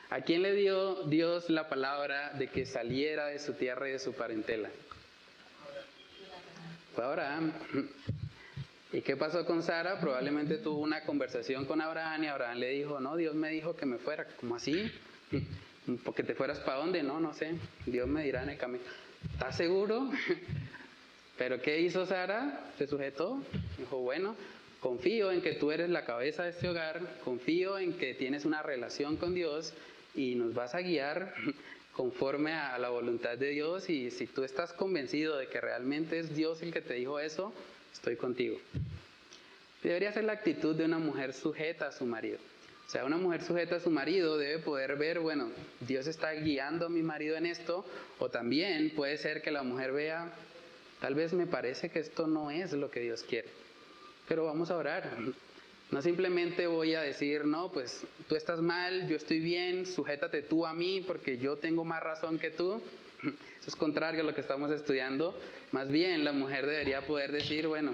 A: ¿A quién le dio Dios la palabra de que saliera de su tierra y de su parentela? Fue a Abraham. ¿Y qué pasó con Sara? Probablemente tuvo una conversación con Abraham y Abraham le dijo, no, Dios me dijo que me fuera. ¿Cómo así? ¿Porque te fueras para dónde? No sé. Dios me dirá en el camino. ¿Estás seguro? ¿Pero qué hizo Sara? Se sujetó. Dijo, bueno, confío en que tú eres la cabeza de este hogar, confío en que tienes una relación con Dios y nos vas a guiar conforme a la voluntad de Dios, y si tú estás convencido de que realmente es Dios el que te dijo eso, estoy contigo. Debería ser la actitud de una mujer sujeta a su marido. O sea, una mujer sujeta a su marido debe poder ver, bueno, Dios está guiando a mi marido en esto, o también puede ser que la mujer vea, tal vez me parece que esto no es lo que Dios quiere, pero vamos a orar. No simplemente voy a decir, no, pues tú estás mal, yo estoy bien, sujétate tú a mí porque yo tengo más razón que tú. Eso es contrario a lo que estamos estudiando. Más bien, la mujer debería poder decir, bueno,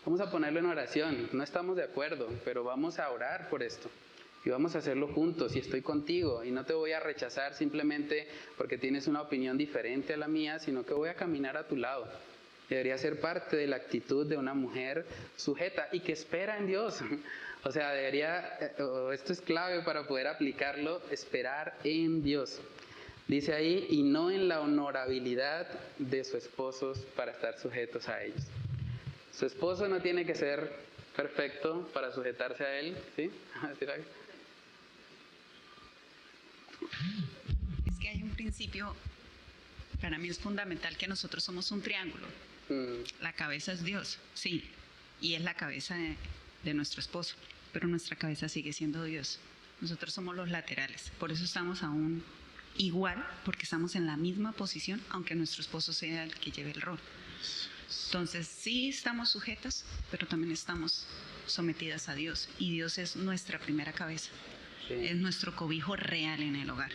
A: vamos a ponerlo en oración, no estamos de acuerdo, pero vamos a orar por esto. Y vamos a hacerlo juntos, y estoy contigo, y no te voy a rechazar simplemente porque tienes una opinión diferente a la mía, sino que voy a caminar a tu lado. Debería ser parte de la actitud de una mujer sujeta y que espera en Dios. O sea, esto es clave para poder aplicarlo, esperar en Dios. Dice ahí, y no en la honorabilidad de sus esposos para estar sujetos a ellos. Su esposo no tiene que ser perfecto para sujetarse a él, ¿sí?
G: Es que hay un principio, para mí es fundamental, que nosotros somos un triángulo. La cabeza es Dios, sí, y es la cabeza de nuestro esposo, pero nuestra cabeza sigue siendo Dios. Nosotros somos los laterales, por eso estamos aún igual, porque estamos en la misma posición, aunque nuestro esposo sea el que lleve el rol. Entonces sí estamos sujetas, pero también estamos sometidas a Dios, y Dios es nuestra primera cabeza, es nuestro cobijo real en el hogar.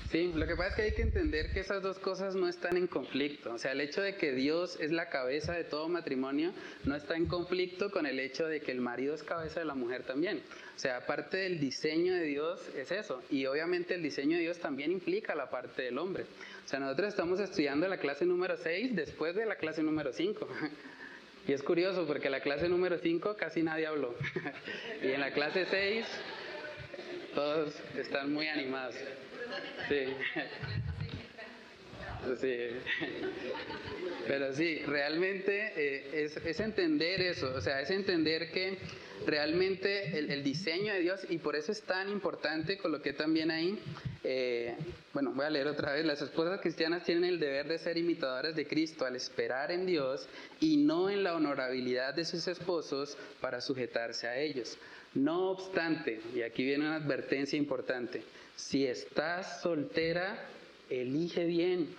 A: Sí, lo que pasa es que hay que entender que esas dos cosas no están en conflicto. O sea, el hecho de que Dios es la cabeza de todo matrimonio no está en conflicto con el hecho de que el marido es cabeza de la mujer también. O sea, parte del diseño de Dios es eso. Y obviamente el diseño de Dios también implica la parte del hombre. O sea, nosotros estamos estudiando la clase número 6 después de la clase número 5. Y es curioso porque la clase número 5 casi nadie habló. Y en la clase 6 todos están muy animados. Sí. Sí. Pero sí, realmente es entender eso, o sea, es entender que realmente el diseño de Dios, y por eso es tan importante, coloqué también ahí, bueno, voy a leer otra vez, las esposas cristianas tienen el deber de ser imitadoras de Cristo al esperar en Dios y no en la honorabilidad de sus esposos para sujetarse a ellos. No obstante, y aquí viene una advertencia importante, si estás soltera, elige bien.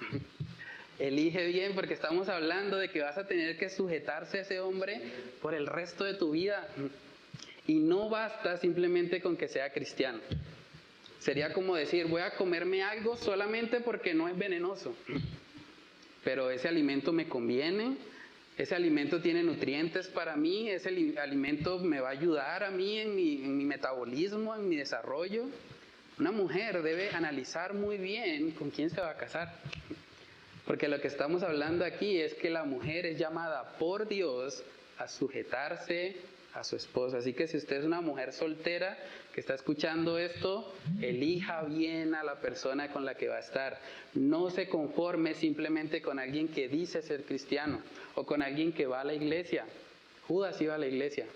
A: Elige bien, porque estamos hablando de que vas a tener que sujetarse a ese hombre por el resto de tu vida. Y no basta simplemente con que sea cristiano. Sería como decir, voy a comerme algo solamente porque no es venenoso. Pero ese alimento me conviene, ese alimento tiene nutrientes para mí, ese alimento me va a ayudar a mí en mi metabolismo, en mi desarrollo. Una mujer debe analizar muy bien con quién se va a casar. Porque lo que estamos hablando aquí es que la mujer es llamada por Dios a sujetarse a su esposo. Así que si usted es una mujer soltera que está escuchando esto, elija bien a la persona con la que va a estar. No se conforme simplemente con alguien que dice ser cristiano o con alguien que va a la iglesia. Judas iba a la iglesia.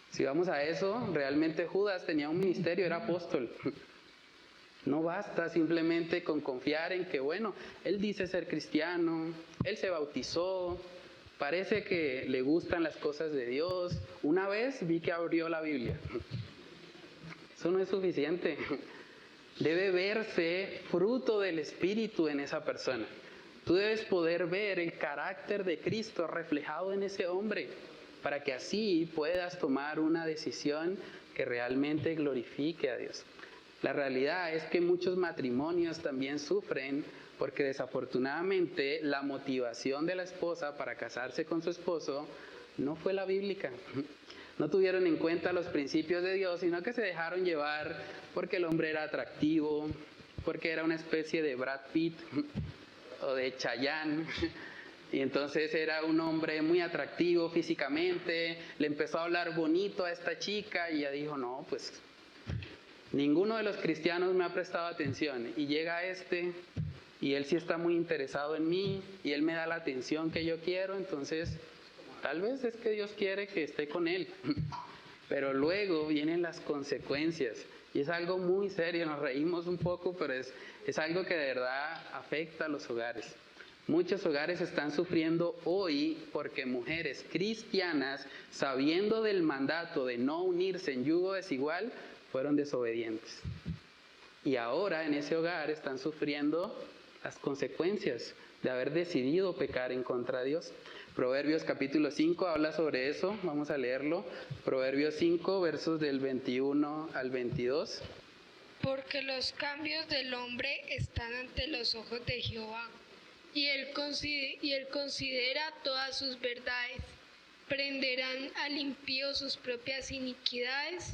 A: Si vamos a eso, realmente Judas tenía un ministerio, era apóstol. No basta simplemente con confiar en que, bueno, él dice ser cristiano, él se bautizó, parece que le gustan las cosas de Dios. Una vez vi que abrió la Biblia. Eso no es suficiente. Debe verse fruto del Espíritu en esa persona. Tú debes poder ver el carácter de Cristo reflejado en ese hombre, para que así puedas tomar una decisión que realmente glorifique a Dios. La realidad es que muchos matrimonios también sufren porque desafortunadamente la motivación de la esposa para casarse con su esposo no fue la bíblica. no tuvieron en cuenta los principios de Dios, sino que se dejaron llevar porque el hombre era atractivo, porque era una especie de Brad Pitt o de Chayanne. Y entonces era un hombre muy atractivo físicamente, le empezó a hablar bonito a esta chica y ella dijo, no, pues ninguno de los cristianos me ha prestado atención. Y llega este y él sí está muy interesado en mí y él me da la atención que yo quiero, entonces tal vez es que Dios quiere que esté con él. Pero luego vienen las consecuencias y es algo muy serio, nos reímos un poco, pero es algo que de verdad afecta a los hogares. Muchos hogares están sufriendo hoy porque mujeres cristianas, sabiendo del mandato de no unirse en yugo desigual, fueron desobedientes. Y ahora en ese hogar están sufriendo las consecuencias de haber decidido pecar en contra de Dios. Proverbios capítulo 5 habla sobre eso, vamos a leerlo. Proverbios 5, versos del 21 al 22.
I: Porque los cambios del hombre están ante los ojos de Jehová, y él considera todas sus verdades. Prenderán al impío sus propias iniquidades,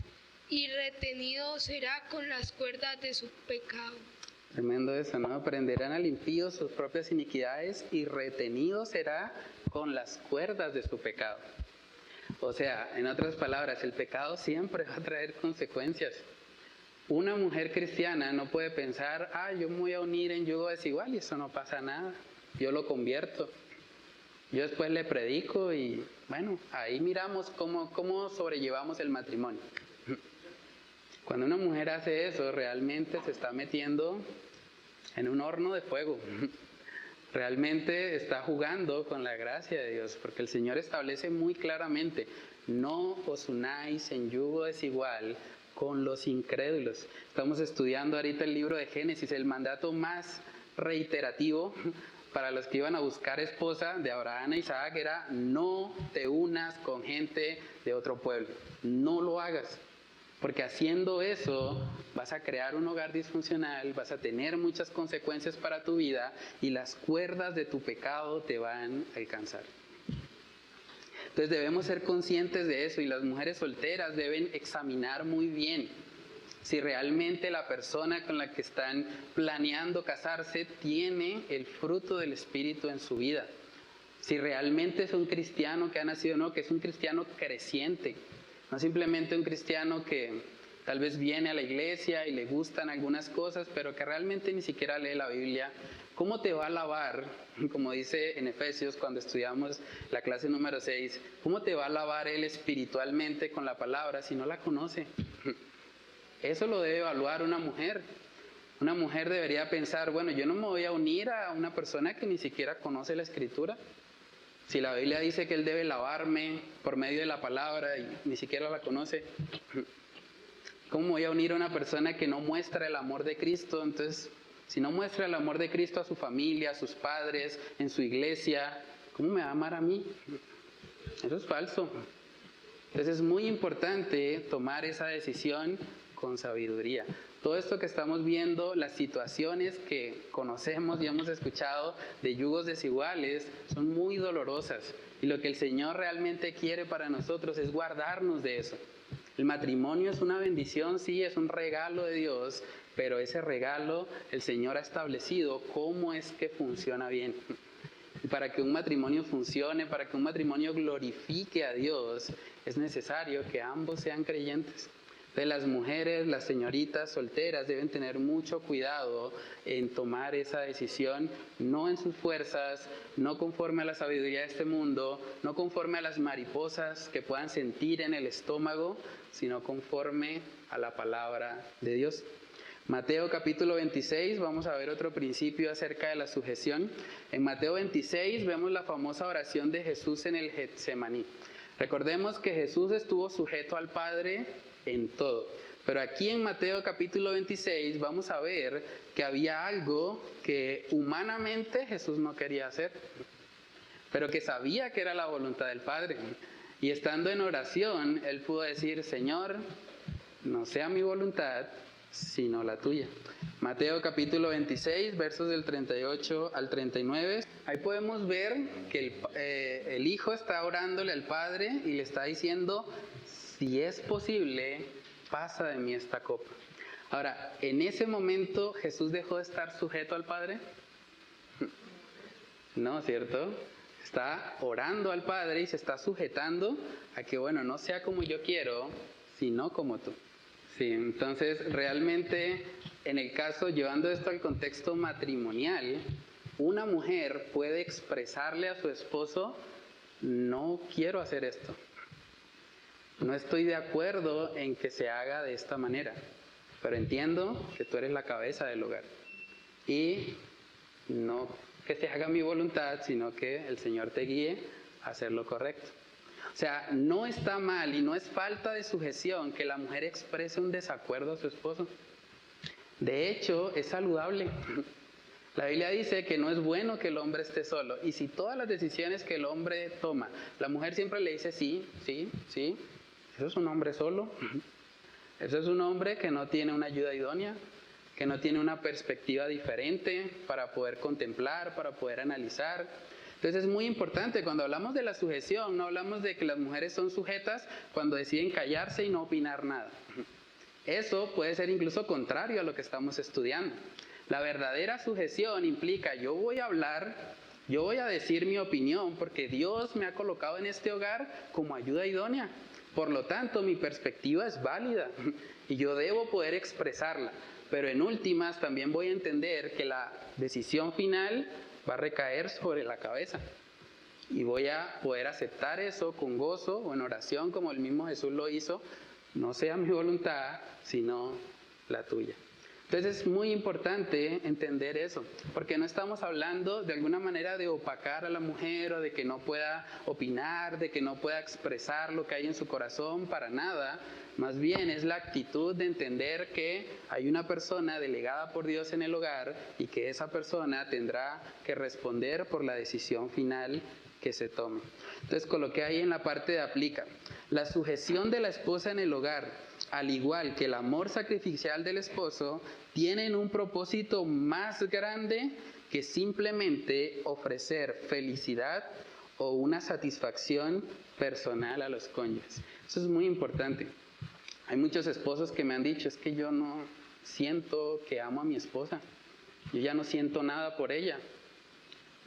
I: y retenido será con las cuerdas de su pecado.
A: Tremendo eso, ¿no? Prenderán al impío sus propias iniquidades, y retenido será con las cuerdas de su pecado. O sea, en otras palabras, el pecado siempre va a traer consecuencias. Una mujer cristiana no puede pensar, yo me voy a unir en yugo desigual y eso no pasa nada. Yo lo convierto. Yo después le predico y bueno, ahí miramos cómo sobrellevamos el matrimonio. Cuando una mujer hace eso, realmente se está metiendo en un horno de fuego. Realmente está jugando con la gracia de Dios, porque el Señor establece muy claramente, no os unáis en yugo desigual con los incrédulos. Estamos estudiando ahorita el libro de Génesis, el mandato más reiterativo para los que iban a buscar esposa de Abraham e Isaac era: no te unas con gente de otro pueblo, no lo hagas, porque haciendo eso vas a crear un hogar disfuncional, vas a tener muchas consecuencias para tu vida y las cuerdas de tu pecado te van a alcanzar. Entonces debemos ser conscientes de eso, y las mujeres solteras deben examinar muy bien si realmente la persona con la que están planeando casarse tiene el fruto del Espíritu en su vida. Si realmente es un cristiano que ha nacido, no, que es un cristiano creciente, no simplemente un cristiano que tal vez viene a la iglesia y le gustan algunas cosas, pero que realmente ni siquiera lee la Biblia. ¿Cómo te va a lavar? Como dice en Efesios cuando estudiamos la clase número 6, ¿cómo te va a lavar él espiritualmente con la palabra si no la conoce? Eso lo debe evaluar una mujer. Una mujer debería pensar, bueno, yo no me voy a unir a una persona que ni siquiera conoce la Escritura. Si la Biblia dice que él debe lavarme por medio de la palabra y ni siquiera la conoce, ¿cómo voy a unir a una persona que no muestra el amor de Cristo? Entonces, si no muestra el amor de Cristo a su familia, a sus padres, en su iglesia, ¿cómo me va a amar a mí? Eso es falso. Entonces es muy importante tomar esa decisión con sabiduría. Todo esto que estamos viendo, las situaciones que conocemos y hemos escuchado de yugos desiguales, son muy dolorosas. Y lo que el Señor realmente quiere para nosotros es guardarnos de eso. El matrimonio es una bendición, sí, es un regalo de Dios, pero ese regalo el Señor ha establecido cómo es que funciona bien. Y para que un matrimonio funcione, para que un matrimonio glorifique a Dios, es necesario que ambos sean creyentes. De las mujeres, las señoritas solteras deben tener mucho cuidado en tomar esa decisión, no en sus fuerzas, no conforme a la sabiduría de este mundo, no conforme a las mariposas que puedan sentir en el estómago, sino conforme a la palabra de Dios. Mateo capítulo 26, vamos a ver otro principio acerca de la sujeción. En Mateo 26 vemos la famosa oración de Jesús en el Getsemaní. Recordemos que Jesús estuvo sujeto al Padre en todo. Pero aquí en Mateo capítulo 26 vamos a ver que había algo que humanamente Jesús no quería hacer, pero que sabía que era la voluntad del Padre. Y estando en oración, él pudo decir: Señor, no sea mi voluntad, sino la tuya. Mateo capítulo 26, versos del 38 al 39. Ahí podemos ver que el Hijo está orándole al Padre y le está diciendo: si es posible, pasa de mí esta copa. Ahora, ¿en ese momento Jesús dejó de estar sujeto al Padre? No, ¿cierto? Está orando al Padre y se está sujetando a que, bueno, no sea como yo quiero, sino como tú. Sí, entonces realmente en el caso, llevando esto al contexto matrimonial, una mujer puede expresarle a su esposo: no quiero hacer esto, no estoy de acuerdo en que se haga de esta manera, pero entiendo que tú eres la cabeza del hogar y no que se haga mi voluntad, sino que el Señor te guíe a hacer lo correcto. O sea, no está mal y no es falta de sujeción que la mujer exprese un desacuerdo a su esposo. De hecho, es saludable. La Biblia dice que no es bueno que el hombre esté solo. Y si todas las decisiones que el hombre toma, la mujer siempre le dice sí, sí, sí, eso es un hombre solo. Eso es un hombre que no tiene una ayuda idónea, que no tiene una perspectiva diferente para poder contemplar, para poder analizar. Entonces es muy importante, cuando hablamos de la sujeción, no hablamos de que las mujeres son sujetas cuando deciden callarse y no opinar nada. Eso puede ser incluso contrario a lo que estamos estudiando. La verdadera sujeción implica: yo voy a hablar, yo voy a decir mi opinión porque Dios me ha colocado en este hogar como ayuda idónea. Por lo tanto, mi perspectiva es válida y yo debo poder expresarla. Pero en últimas también voy a entender que la decisión final va a recaer sobre la cabeza. Y voy a poder aceptar eso con gozo o en oración, como el mismo Jesús lo hizo: no sea mi voluntad, sino la tuya. Entonces es muy importante entender eso, porque no estamos hablando de alguna manera de opacar a la mujer o de que no pueda opinar, de que no pueda expresar lo que hay en su corazón, para nada. Más bien es la actitud de entender que hay una persona delegada por Dios en el hogar y que esa persona tendrá que responder por la decisión final que se tome. Entonces coloqué ahí en la parte de aplica. La sujeción de la esposa en el hogar, al igual que el amor sacrificial del esposo, tienen un propósito más grande que simplemente ofrecer felicidad o una satisfacción personal a los cónyuges. Eso es muy importante. Hay muchos esposos que me han dicho: es que yo no siento que amo a mi esposa, yo ya no siento nada por ella.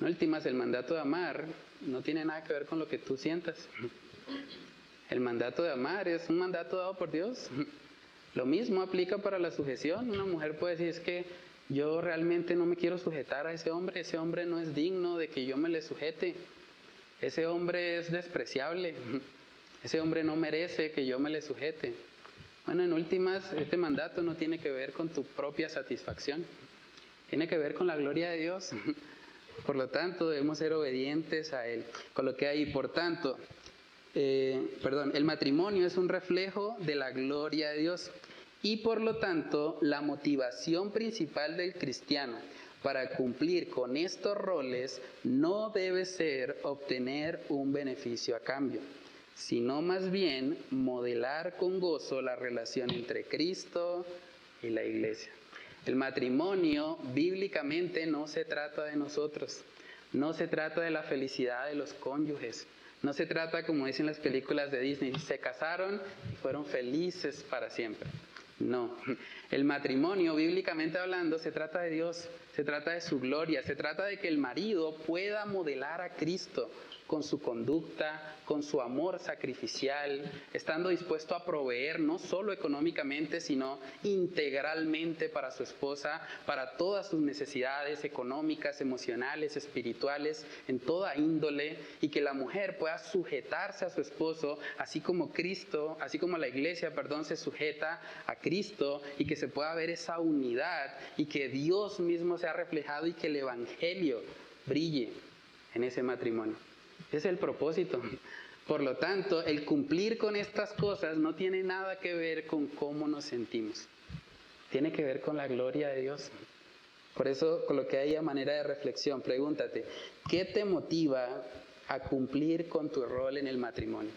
A: En últimas, el mandato de amar no tiene nada que ver con lo que tú sientas. El mandato de amar es un mandato dado por Dios. Lo mismo aplica para la sujeción. Una mujer puede decir: es que yo realmente no me quiero sujetar a ese hombre no es digno de que yo me le sujete, ese hombre es despreciable, ese hombre no merece que yo me le sujete. Bueno, en últimas, este mandato no tiene que ver con tu propia satisfacción, tiene que ver con la gloria de Dios. Por lo tanto, debemos ser obedientes a Él. Coloqué ahí, por tanto, el matrimonio es un reflejo de la gloria de Dios y por lo tanto la motivación principal del cristiano para cumplir con estos roles no debe ser obtener un beneficio a cambio, sino más bien modelar con gozo la relación entre Cristo y la iglesia. El matrimonio bíblicamente no se trata de nosotros, no se trata de la felicidad de los cónyuges. No se trata, como dicen las películas de Disney, se casaron y fueron felices para siempre. No, el matrimonio, bíblicamente hablando, se trata de Dios, se trata de su gloria, se trata de que el marido pueda modelar a Cristo con su conducta, con su amor sacrificial, estando dispuesto a proveer no solo económicamente, sino integralmente para su esposa, para todas sus necesidades económicas, emocionales, espirituales, en toda índole, y que la mujer pueda sujetarse a su esposo, así como la iglesia, se sujeta a Cristo, y que se pueda ver esa unidad, y que Dios mismo sea reflejado y que el evangelio brille en ese matrimonio. Ese es el propósito. Por lo tanto, el cumplir con estas cosas no tiene nada que ver con cómo nos sentimos. Tiene que ver con la gloria de Dios. Por eso coloqué ahí a manera de reflexión. Pregúntate, ¿qué te motiva a cumplir con tu rol en el matrimonio?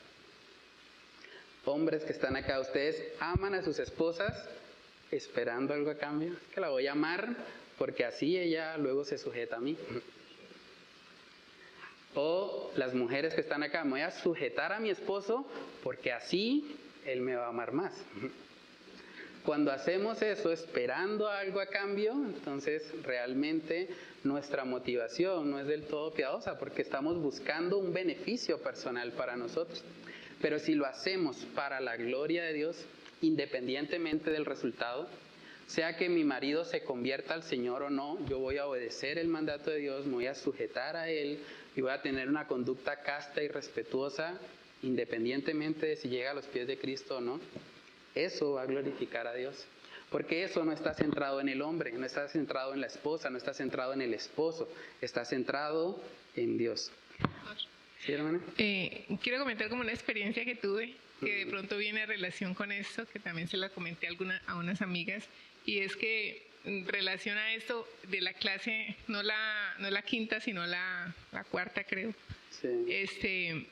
A: Hombres que están acá, ¿ustedes aman a sus esposas esperando algo a cambio? Es que la voy a amar porque así ella luego se sujeta a mí. O las mujeres que están acá, me voy a sujetar a mi esposo porque así Él me va a amar más. Cuando hacemos eso esperando algo a cambio, entonces realmente nuestra motivación no es del todo piadosa porque estamos buscando un beneficio personal para nosotros. Pero si lo hacemos para la gloria de Dios, independientemente del resultado, sea que mi marido se convierta al Señor o no, yo voy a obedecer el mandato de Dios, me voy a sujetar a Él y voy a tener una conducta casta y respetuosa, independientemente de si llega a los pies de Cristo o no. Eso va a glorificar a Dios. Porque eso no está centrado en el hombre, no está centrado en la esposa, no está centrado en el esposo, está centrado en Dios. ¿Sí, hermana?
J: Quiero comentar como una experiencia que tuve, que de pronto viene a relación con esto, que también se la comenté a unas amigas, y es que en relación a esto de la clase, no la quinta, sino la cuarta, creo. Sí.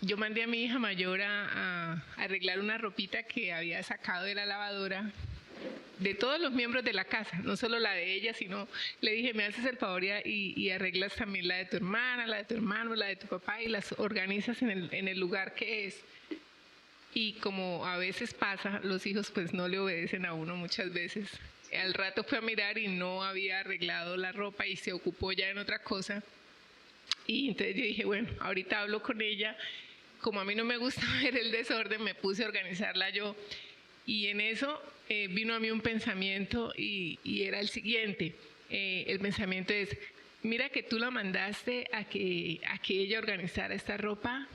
J: Yo mandé a mi hija mayor a arreglar una ropita que había sacado de la lavadora de todos los miembros de la casa, no solo la de ella, sino le dije, me haces el favor y arreglas también la de tu hermana, la de tu hermano, la de tu papá y las organizas en el lugar que es. Y como a veces pasa, los hijos pues no le obedecen a uno muchas veces. Al rato fue a mirar y no había arreglado la ropa y se ocupó ya en otra cosa. Y entonces yo dije, bueno, ahorita hablo con ella. Como a mí no me gusta ver el desorden, me puse a organizarla yo. Y en eso vino a mí un pensamiento y era el siguiente. El pensamiento es, mira que tú la mandaste a que ella organizara esta ropa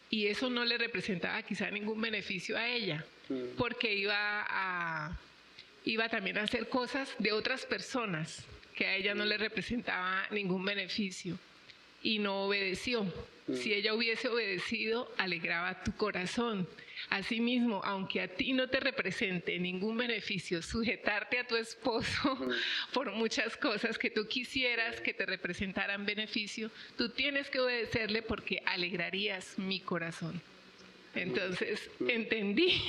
J: y eso no le representaba quizá ningún beneficio a ella, porque iba también a hacer cosas de otras personas que a ella no le representaba ningún beneficio. Y no obedeció. Si ella hubiese obedecido, alegraba tu corazón. Asimismo, aunque a ti no te represente ningún beneficio sujetarte a tu esposo por muchas cosas que tú quisieras que te representaran beneficio, tú tienes que obedecerle porque alegrarías mi corazón. Entonces, entendí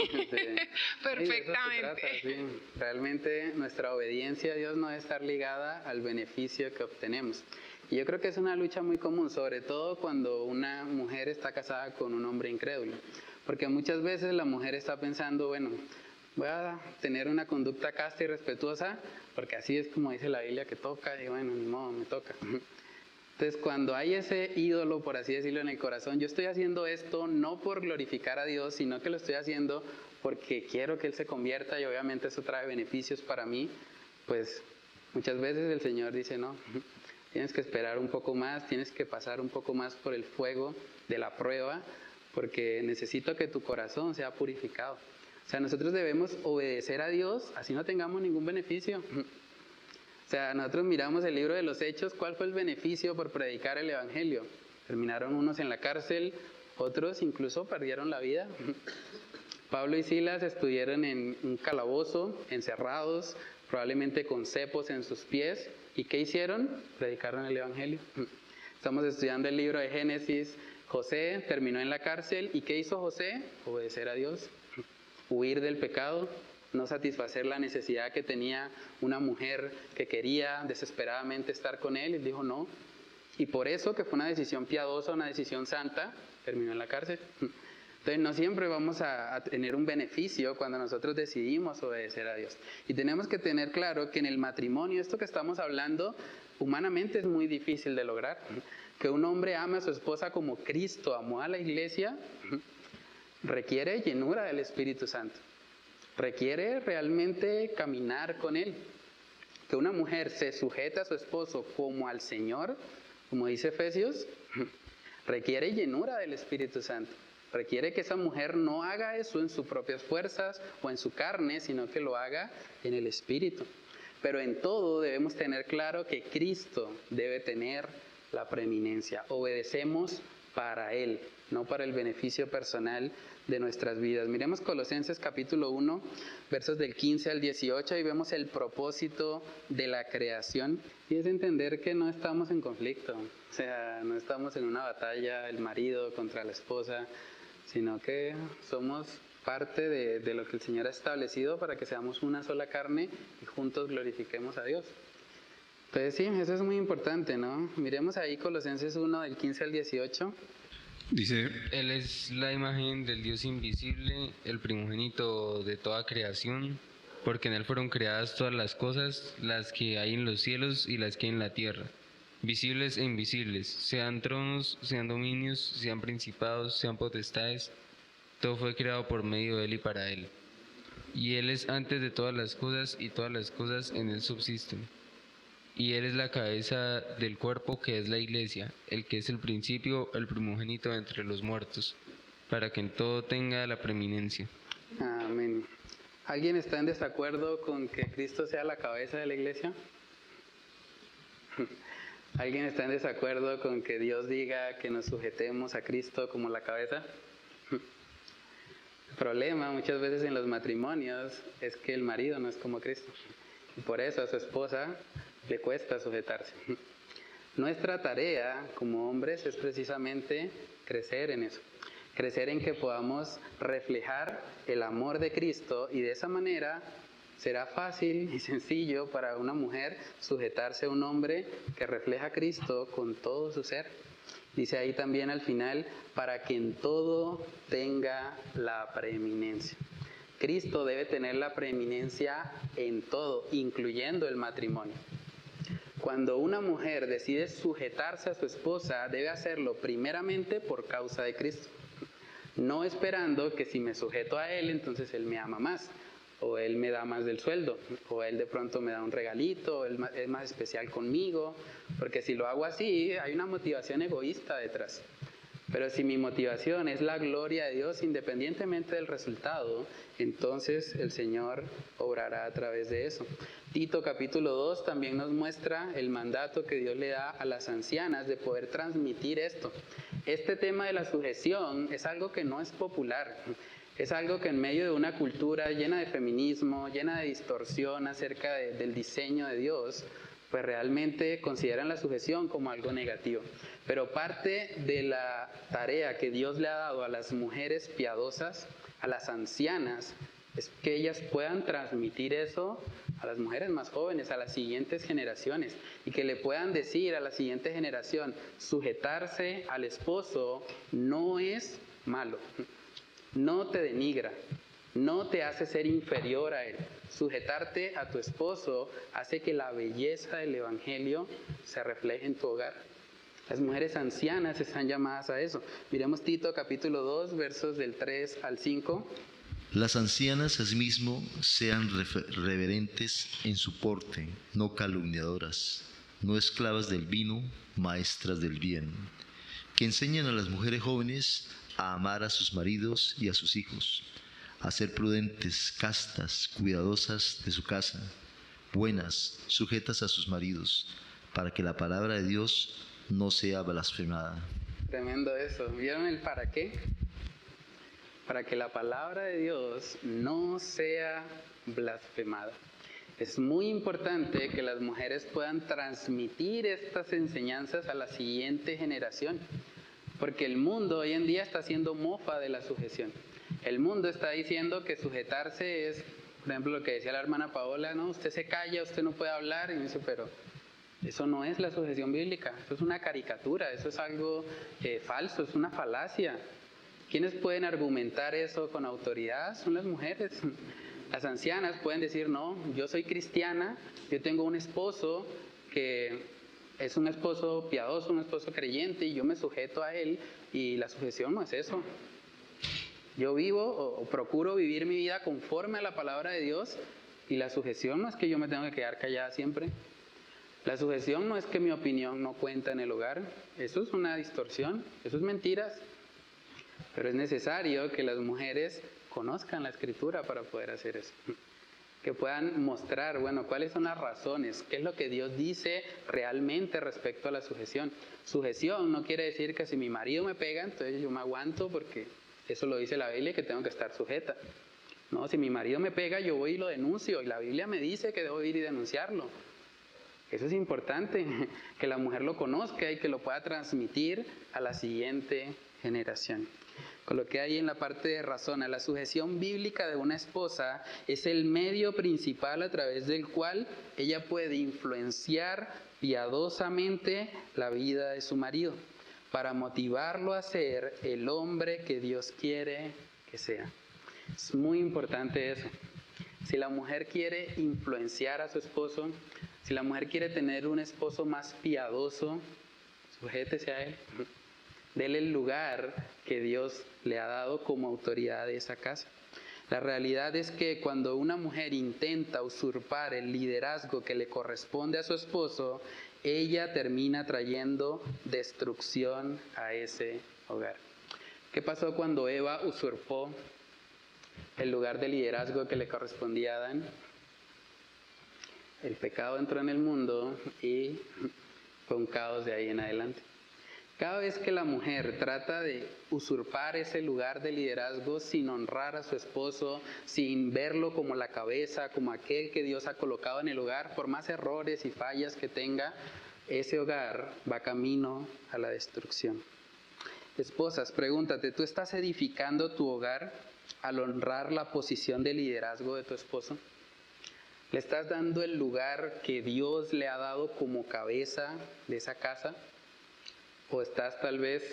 J: perfectamente.
A: Sí. Realmente nuestra obediencia a Dios no debe estar ligada al beneficio que obtenemos. Y yo creo que es una lucha muy común, sobre todo cuando una mujer está casada con un hombre incrédulo. Porque muchas veces la mujer está pensando, bueno, voy a tener una conducta casta y respetuosa, porque así es como dice la Biblia que toca, y bueno, ni modo, me toca. Entonces, cuando hay ese ídolo, por así decirlo, en el corazón, yo estoy haciendo esto no por glorificar a Dios, sino que lo estoy haciendo porque quiero que Él se convierta y obviamente eso trae beneficios para mí, pues muchas veces el Señor dice, no, tienes que esperar un poco más, tienes que pasar un poco más por el fuego de la prueba, porque necesito que tu corazón sea purificado. O sea, nosotros debemos obedecer a Dios, así no tengamos ningún beneficio. O sea, nosotros miramos el libro de los Hechos, ¿cuál fue el beneficio por predicar el Evangelio? Terminaron unos en la cárcel, otros incluso perdieron la vida. Pablo y Silas estuvieron en un calabozo, encerrados, probablemente con cepos en sus pies. ¿Y qué hicieron? Predicaron el Evangelio. Estamos estudiando el libro de Génesis. José terminó en la cárcel. ¿Y qué hizo José? Obedecer a Dios, huir del pecado, no satisfacer la necesidad que tenía una mujer que quería desesperadamente estar con él. Él dijo no. Y por eso, que fue una decisión piadosa, una decisión santa, terminó en la cárcel. Entonces no siempre vamos a tener un beneficio cuando nosotros decidimos obedecer a Dios. Y tenemos que tener claro que en el matrimonio, esto que estamos hablando, humanamente es muy difícil de lograr. Que un hombre ame a su esposa como Cristo amó a la iglesia, requiere llenura del Espíritu Santo. Requiere realmente caminar con Él. Que una mujer se sujete a su esposo como al Señor, como dice Efesios, requiere llenura del Espíritu Santo. Requiere que esa mujer no haga eso en sus propias fuerzas o en su carne, sino que lo haga en el Espíritu. Pero en todo debemos tener claro que Cristo debe tener la preeminencia. Obedecemos para Él, no para el beneficio personal de nuestras vidas. Miremos Colosenses capítulo 1, versos del 15 al 18, y vemos el propósito de la creación. Y es entender que no estamos en conflicto, o sea, no estamos en una batalla, el marido contra la esposa, sino que somos parte de lo que el Señor ha establecido para que seamos una sola carne y juntos glorifiquemos a Dios. Entonces sí, eso es muy importante, ¿no? Miremos ahí Colosenses 1 del 15 al 18.
C: Dice,
K: Él es la imagen del Dios invisible, el primogénito de toda creación, porque en Él fueron creadas todas las cosas, las que hay en los cielos y las que hay en la tierra, visibles e invisibles, sean tronos, sean dominios, sean principados, sean potestades, todo fue creado por medio de Él y para Él. Y Él es antes de todas las cosas y todas las cosas en Él subsisten. Y Él es la cabeza del cuerpo que es la iglesia, el que es el principio, el primogénito entre los muertos, para que en todo tenga la preeminencia.
A: Amén. ¿Alguien está en desacuerdo con que Cristo sea la cabeza de la iglesia? ¿Alguien está en desacuerdo con que Dios diga que nos sujetemos a Cristo como la cabeza? El problema muchas veces en los matrimonios es que el marido no es como Cristo. Y por eso a su esposa le cuesta sujetarse. Nuestra tarea como hombres es precisamente crecer en eso. Crecer en que podamos reflejar el amor de Cristo y de esa manera será fácil y sencillo para una mujer sujetarse a un hombre que refleja a Cristo con todo su ser. Dice ahí también al final, para que en todo tenga la preeminencia. Cristo debe tener la preeminencia en todo, incluyendo el matrimonio. Cuando una mujer decide sujetarse a su esposa, debe hacerlo primeramente por causa de Cristo. No esperando que si me sujeto a Él, entonces Él me ama más, o Él me da más del sueldo, o Él de pronto me da un regalito, o Él es más especial conmigo, porque si lo hago así, hay una motivación egoísta detrás. Pero si mi motivación es la gloria de Dios, independientemente del resultado, entonces el Señor obrará a través de eso. Tito capítulo 2 también nos muestra el mandato que Dios le da a las ancianas de poder transmitir esto. Este tema de la sujeción es algo que no es popular. Es algo que en medio de una cultura llena de feminismo, llena de distorsión acerca del diseño de Dios, pues realmente consideran la sujeción como algo negativo. Pero parte de la tarea que Dios le ha dado a las mujeres piadosas, a las ancianas, es que ellas puedan transmitir eso a las mujeres más jóvenes, a las siguientes generaciones, y que le puedan decir a la siguiente generación, sujetarse al esposo no es malo, no te denigra, no te hace ser inferior a él. Sujetarte a tu esposo hace que la belleza del Evangelio se refleje en tu hogar. Las mujeres ancianas están llamadas a eso. Miremos Tito capítulo 2, versos del 3 al 5.
H: Las ancianas asimismo sean reverentes en su porte, no calumniadoras, no esclavas del vino, maestras del bien, que enseñan a las mujeres jóvenes a amar a sus maridos y a sus hijos, a ser prudentes, castas, cuidadosas de su casa, buenas, sujetas a sus maridos, para que la palabra de Dios no sea blasfemada.
A: Tremendo eso. ¿Vieron el para qué? Para que la palabra de Dios no sea blasfemada. Es muy importante que las mujeres puedan transmitir estas enseñanzas a la siguiente generación, porque el mundo hoy en día está haciendo mofa de la sujeción. El mundo está diciendo que sujetarse es, por ejemplo, lo que decía la hermana Paola, no, usted se calla, usted no puede hablar, y me dice, pero eso no es la sujeción bíblica, eso es una caricatura, eso es algo falso, es una falacia. ¿Quiénes pueden argumentar eso con autoridad? Son las mujeres. Las ancianas pueden decir, no, yo soy cristiana, yo tengo un esposo que es un esposo piadoso, un esposo creyente, y yo me sujeto a él, y la sujeción no es eso. Yo vivo o procuro vivir mi vida conforme a la palabra de Dios, y la sujeción no es que yo me tenga que quedar callada siempre. La sujeción no es que mi opinión no cuenta en el hogar. Eso es una distorsión, eso es mentiras. Pero es necesario que las mujeres conozcan la Escritura para poder hacer eso. Que puedan mostrar, bueno, cuáles son las razones, qué es lo que Dios dice realmente respecto a la sujeción. Sujeción no quiere decir que si mi marido me pega, entonces yo me aguanto porque eso lo dice la Biblia, que tengo que estar sujeta. No, si mi marido me pega, yo voy y lo denuncio, y la Biblia me dice que debo ir y denunciarlo. Eso es importante, que la mujer lo conozca y que lo pueda transmitir a la siguiente generación. Coloqué ahí en la parte de razón, la sujeción bíblica de una esposa es el medio principal a través del cual ella puede influenciar piadosamente la vida de su marido. para motivarlo a ser el hombre que Dios quiere que sea. Es muy importante eso. Si la mujer quiere influenciar a su esposo, si la mujer quiere tener un esposo más piadoso, sujétese a él. Dele el lugar que Dios le ha dado como autoridad de esa casa. La realidad es que cuando una mujer intenta usurpar el liderazgo que le corresponde a su esposo, ella termina trayendo destrucción a ese hogar. ¿Qué pasó cuando Eva usurpó el lugar de liderazgo que le correspondía a Adán? El pecado entró en el mundo y fue un caos de ahí en adelante. Cada vez que la mujer trata de usurpar ese lugar de liderazgo sin honrar a su esposo, sin verlo como la cabeza, como aquel que Dios ha colocado en el hogar, por más errores y fallas que tenga, ese hogar va camino a la destrucción. Esposas, pregúntate, ¿tú estás edificando tu hogar al honrar la posición de liderazgo de tu esposo? ¿Le estás dando el lugar que Dios le ha dado como cabeza de esa casa? ¿O estás tal vez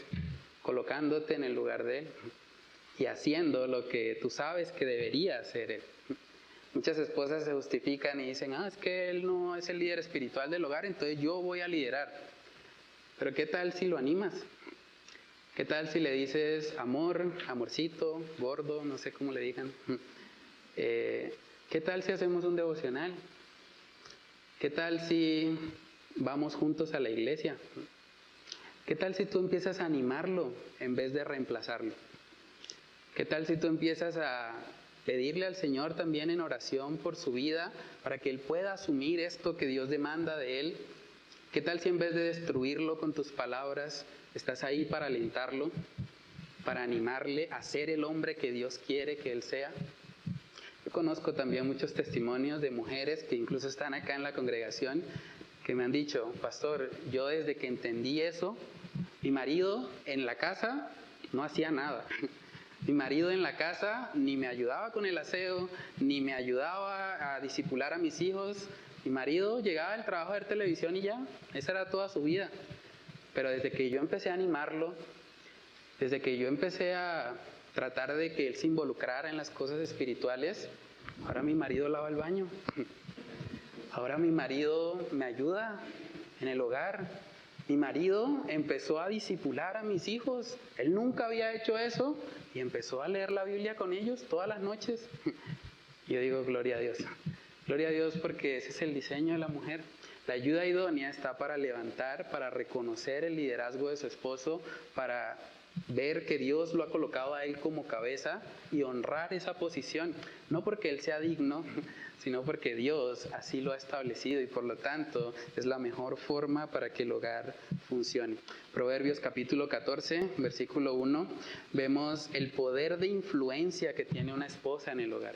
A: colocándote en el lugar de él y haciendo lo que tú sabes que debería hacer él? Muchas esposas se justifican y dicen, es que él no es el líder espiritual del hogar, entonces yo voy a liderar. Pero ¿qué tal si lo animas? ¿Qué tal si le dices amor, amorcito, gordo, no sé cómo le digan? ¿Qué tal si hacemos un devocional? ¿Qué tal si vamos juntos a la iglesia? ¿Qué tal si tú empiezas a animarlo en vez de reemplazarlo? ¿Qué tal si tú empiezas a pedirle al Señor también en oración por su vida para que Él pueda asumir esto que Dios demanda de Él? ¿Qué tal si en vez de destruirlo con tus palabras, estás ahí para alentarlo, para animarle a ser el hombre que Dios quiere que Él sea? Yo conozco también muchos testimonios de mujeres que incluso están acá en la congregación que me han dicho, pastor, yo desde que entendí eso, mi marido en la casa no hacía nada. Mi marido en la casa ni me ayudaba con el aseo, ni me ayudaba a discipular a mis hijos. Mi marido llegaba del trabajo a ver televisión y ya, esa era toda su vida. Pero desde que yo empecé a animarlo, desde que yo empecé a tratar de que él se involucrara en las cosas espirituales, ahora mi marido lava el baño. Ahora mi marido me ayuda en el hogar. Mi marido empezó a discipular a mis hijos. Él nunca había hecho eso y empezó a leer la Biblia con ellos todas las noches. Yo digo, gloria a Dios. Gloria a Dios porque ese es el diseño de la mujer. La ayuda idónea está para levantar, para reconocer el liderazgo de su esposo, para ver que Dios lo ha colocado a él como cabeza y honrar esa posición. No porque él sea digno, sino porque Dios así lo ha establecido y por lo tanto es la mejor forma para que el hogar funcione. Proverbios capítulo 14, versículo 1, vemos el poder de influencia que tiene una esposa en el hogar.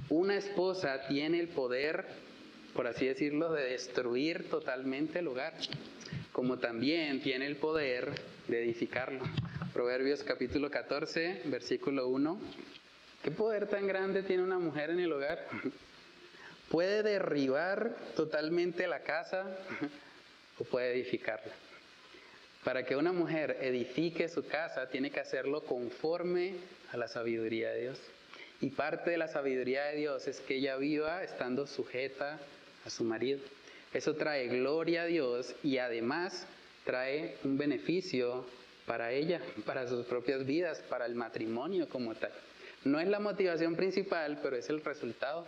A: Una esposa tiene el poder, por así decirlo, de destruir totalmente el hogar, como también tiene el poder de edificarlo. Proverbios capítulo 14, versículo 1. ¿Qué poder tan grande tiene una mujer en el hogar? Puede derribar totalmente la casa o puede edificarla. Para que una mujer edifique su casa, tiene que hacerlo conforme a la sabiduría de Dios. Y parte de la sabiduría de Dios es que ella viva estando sujeta a su marido. Eso trae gloria a Dios y además trae un beneficio para ella, para sus propias vidas, para el matrimonio como tal. No es la motivación principal, pero es el resultado.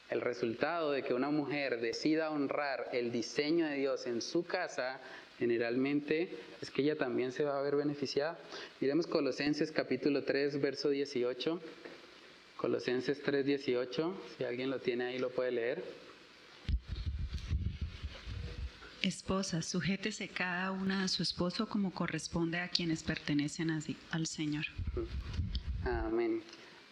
A: El resultado de que una mujer decida honrar el diseño de Dios en su casa, generalmente es que ella también se va a ver beneficiada. Miremos Colosenses capítulo 3, verso 18. Colosenses 3, 18. Si alguien lo tiene ahí, lo puede leer.
G: Esposas, sujétese cada una a su esposo como corresponde a quienes pertenecen al Señor.
A: Amén.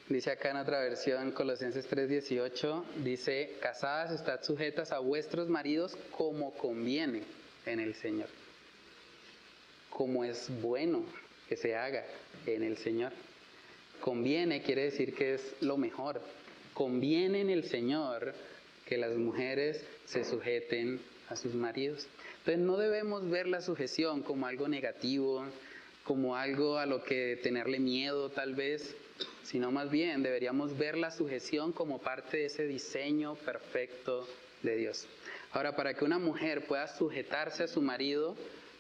A: Dice acá en otra versión, Colosenses 3:18, dice, casadas, estad sujetas a vuestros maridos como conviene en el Señor. Como es bueno que se haga en el Señor. Conviene quiere decir que es lo mejor. Conviene en el Señor que las mujeres se sujeten a sus maridos. Entonces no debemos ver la sujeción como algo negativo, como algo a lo que tenerle miedo tal vez, sino más bien deberíamos ver la sujeción como parte de ese diseño perfecto de Dios. Ahora, para que una mujer pueda sujetarse a su marido,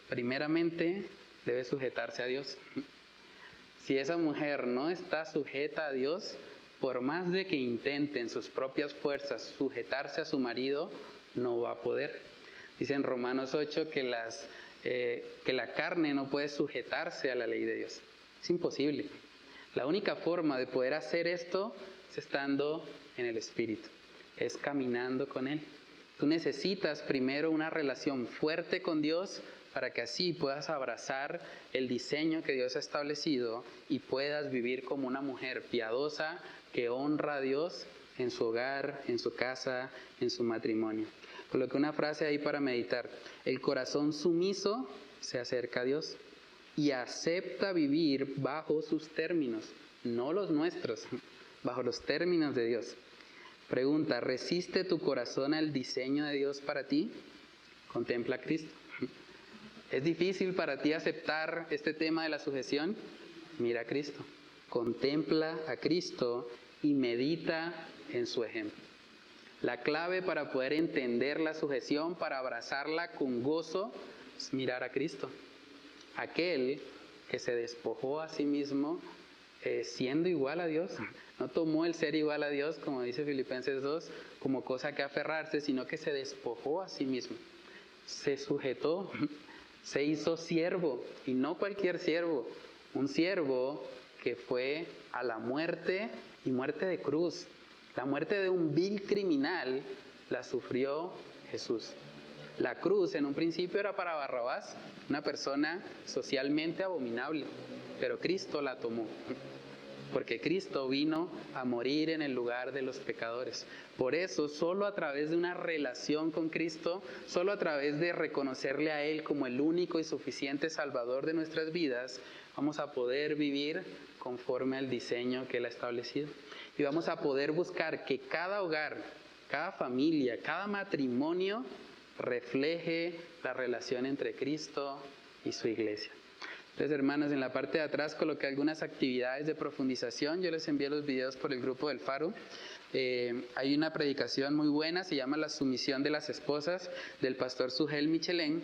A: primeramente debe sujetarse a Dios. Si esa mujer no está sujeta a Dios, por más de que intente en sus propias fuerzas sujetarse a su marido, no va a poder. Dice en Romanos 8 que la carne no puede sujetarse a la ley de Dios. Es imposible. La única forma de poder hacer esto es estando en el Espíritu, es caminando con Él. Tú necesitas primero una relación fuerte con Dios para que así puedas abrazar el diseño que Dios ha establecido y puedas vivir como una mujer piadosa que honra a Dios en su hogar, en su casa, en su matrimonio. Coloqué una frase ahí para meditar. El corazón sumiso se acerca a Dios y acepta vivir bajo sus términos, no los nuestros, bajo los términos de Dios. Pregunta, ¿resiste tu corazón al diseño de Dios para ti? Contempla a Cristo. ¿Es difícil para ti aceptar este tema de la sujeción? Mira a Cristo. Contempla a Cristo y medita en su ejemplo. La clave para poder entender la sujeción, para abrazarla con gozo, es mirar a Cristo. Aquel que se despojó a sí mismo siendo igual a Dios. No tomó el ser igual a Dios, como dice Filipenses 2, como cosa que aferrarse, sino que se despojó a sí mismo. Se sujetó, se hizo siervo, y no cualquier siervo, un siervo que fue a la muerte y muerte de cruz. La muerte de un vil criminal la sufrió Jesús. La cruz en un principio era para Barrabás, una persona socialmente abominable, pero Cristo la tomó, porque Cristo vino a morir en el lugar de los pecadores. Por eso, solo a través de una relación con Cristo, solo a través de reconocerle a Él como el único y suficiente Salvador de nuestras vidas, vamos a poder vivir conforme al diseño que Él ha establecido. Y vamos a poder buscar que cada hogar, cada familia, cada matrimonio refleje la relación entre Cristo y su iglesia. Entonces, hermanos, en la parte de atrás coloqué algunas actividades de profundización. Yo les envié los videos por el grupo del Faro. Hay una predicación muy buena, se llama La sumisión de las esposas, del pastor Sugel Michelén,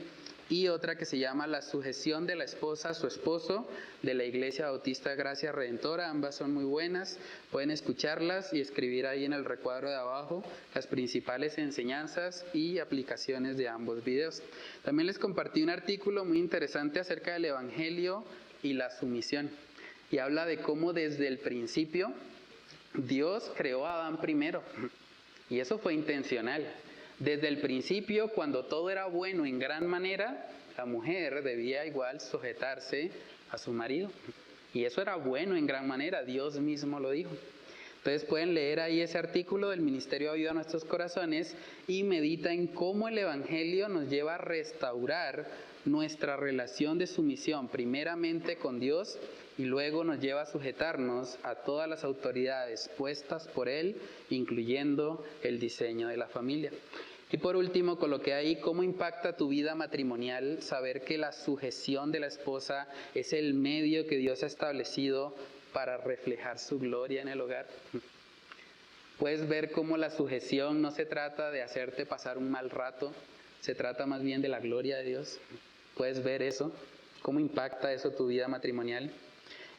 A: y otra que se llama La sujeción de la esposa a su esposo, de la Iglesia Bautista Gracia Redentora. Ambas son muy buenas, pueden escucharlas y escribir ahí en el recuadro de abajo las principales enseñanzas y aplicaciones de ambos videos. También les compartí un artículo muy interesante acerca del Evangelio y la sumisión, y habla de cómo desde el principio Dios creó a Adán primero, y eso fue intencional. Desde el principio, cuando todo era bueno en gran manera, la mujer debía igual sujetarse a su marido. Y eso era bueno en gran manera, Dios mismo lo dijo. Entonces pueden leer ahí ese artículo del Ministerio Ayuda a Nuestros Corazones y medita en cómo el Evangelio nos lleva a restaurar nuestra relación de sumisión, primeramente con Dios, y luego nos lleva a sujetarnos a todas las autoridades puestas por Él, incluyendo el diseño de la familia. Y por último, coloqué ahí cómo impacta tu vida matrimonial saber que la sujeción de la esposa es el medio que Dios ha establecido para reflejar su gloria en el hogar. Puedes ver cómo la sujeción no se trata de hacerte pasar un mal rato, se trata más bien de la gloria de Dios. Puedes ver eso, cómo impacta eso tu vida matrimonial.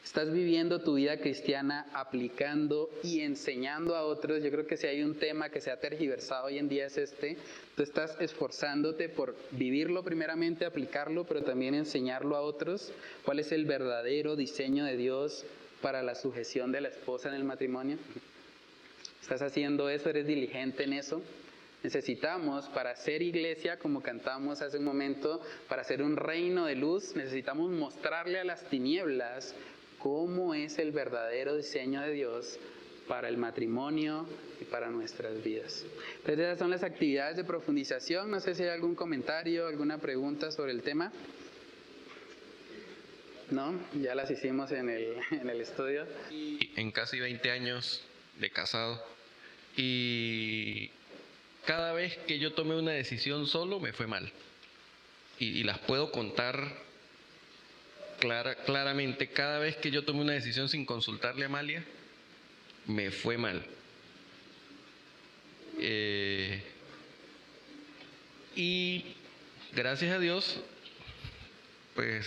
A: Estás viviendo tu vida cristiana aplicando y enseñando a otros. Yo creo que si hay un tema que se ha tergiversado hoy en día es este. Tú estás esforzándote por vivirlo primeramente, aplicarlo, pero también enseñarlo a otros. ¿Cuál es el verdadero diseño de Dios para la sujeción de la esposa en el matrimonio? ¿Estás haciendo eso? ¿Eres diligente en eso? Necesitamos, para ser iglesia, como cantamos hace un momento, para ser un reino de luz, necesitamos mostrarle a las tinieblas cómo es el verdadero diseño de Dios para el matrimonio y para nuestras vidas. Entonces esas son las actividades de profundización. No sé si hay algún comentario, alguna pregunta sobre el tema. ¿No? Ya las hicimos en el estudio.
L: En casi 20 años de casado, y cada vez que yo tomé una decisión solo me fue mal. Y las puedo contar claramente. Cada vez que yo tomé una decisión sin consultarle a Amalia, me fue mal. Y gracias a Dios, pues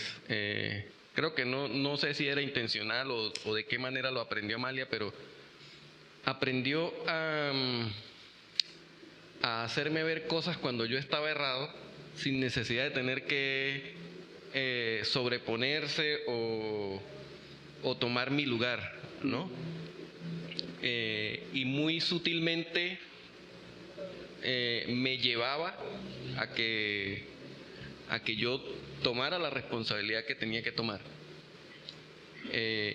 L: creo que no sé si era intencional o de qué manera lo aprendió Amalia, pero aprendió a hacerme ver cosas cuando yo estaba errado, sin necesidad de tener que sobreponerse o tomar mi lugar, ¿no? Y muy sutilmente me llevaba a que yo tomara la responsabilidad que tenía que tomar.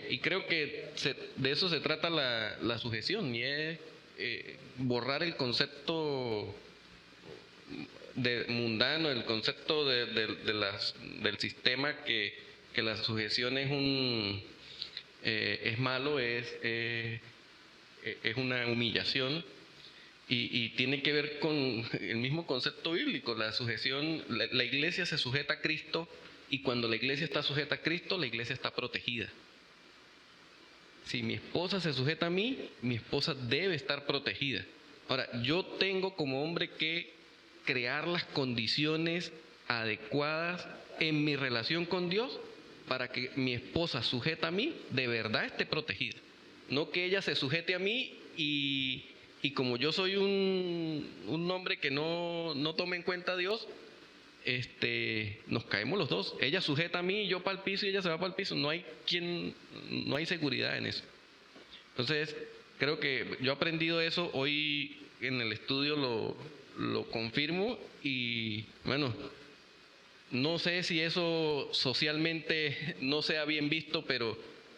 L: Y creo que de eso se trata la sujeción, y es borrar el concepto mundano, el concepto del sistema que la sujeción es malo, es una humillación, y tiene que ver con el mismo concepto bíblico. La sujeción, la iglesia se sujeta a Cristo, y cuando la iglesia está sujeta a Cristo, la iglesia está protegida. Si mi esposa se sujeta a mí, mi esposa debe estar protegida. Ahora, yo tengo como hombre que crear las condiciones adecuadas en mi relación con Dios para que mi esposa sujeta a mí de verdad esté protegida. No que ella se sujete a mí y como yo soy un hombre que no tome en cuenta a Dios, nos caemos los dos. Ella sujeta a mí, yo para el piso y ella se va para el piso. No hay seguridad en eso. Entonces, creo que yo he aprendido eso. Hoy en el estudio lo confirmo, y bueno, no sé si eso socialmente no sea bien visto, pero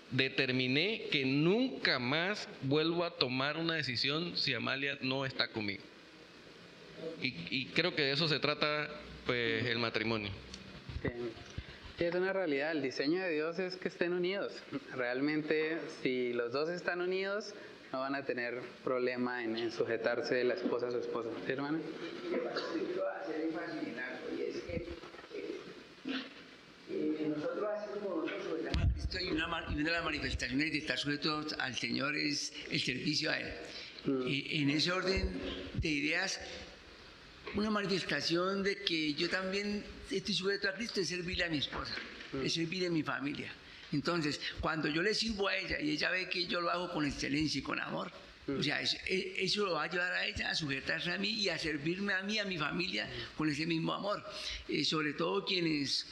L: determiné que nunca más vuelvo a tomar una decisión si Amalia no está conmigo. Y creo que de eso se trata, pues, el matrimonio.
A: Sí, es una realidad. El diseño de Dios es que estén unidos. Realmente, si los dos están unidos, no van a tener problema en sujetarse de la esposa a su esposa. ¿Sí, hermana?
M: Nosotros así como nosotros sujetamos a Cristo, y una de las manifestaciones de estar sujetos al Señor es el servicio a Él. En ese orden de ideas, una manifestación de que yo también estoy sujeto a Cristo es servirle a mi esposa, es servir a mi familia. Entonces, cuando yo le sirvo a ella y ella ve que yo lo hago con excelencia y con amor, o sea, eso lo va a llevar a ella a sujetarse a mí y a servirme a mí, a mi familia, con ese mismo amor. Sobre todo quienes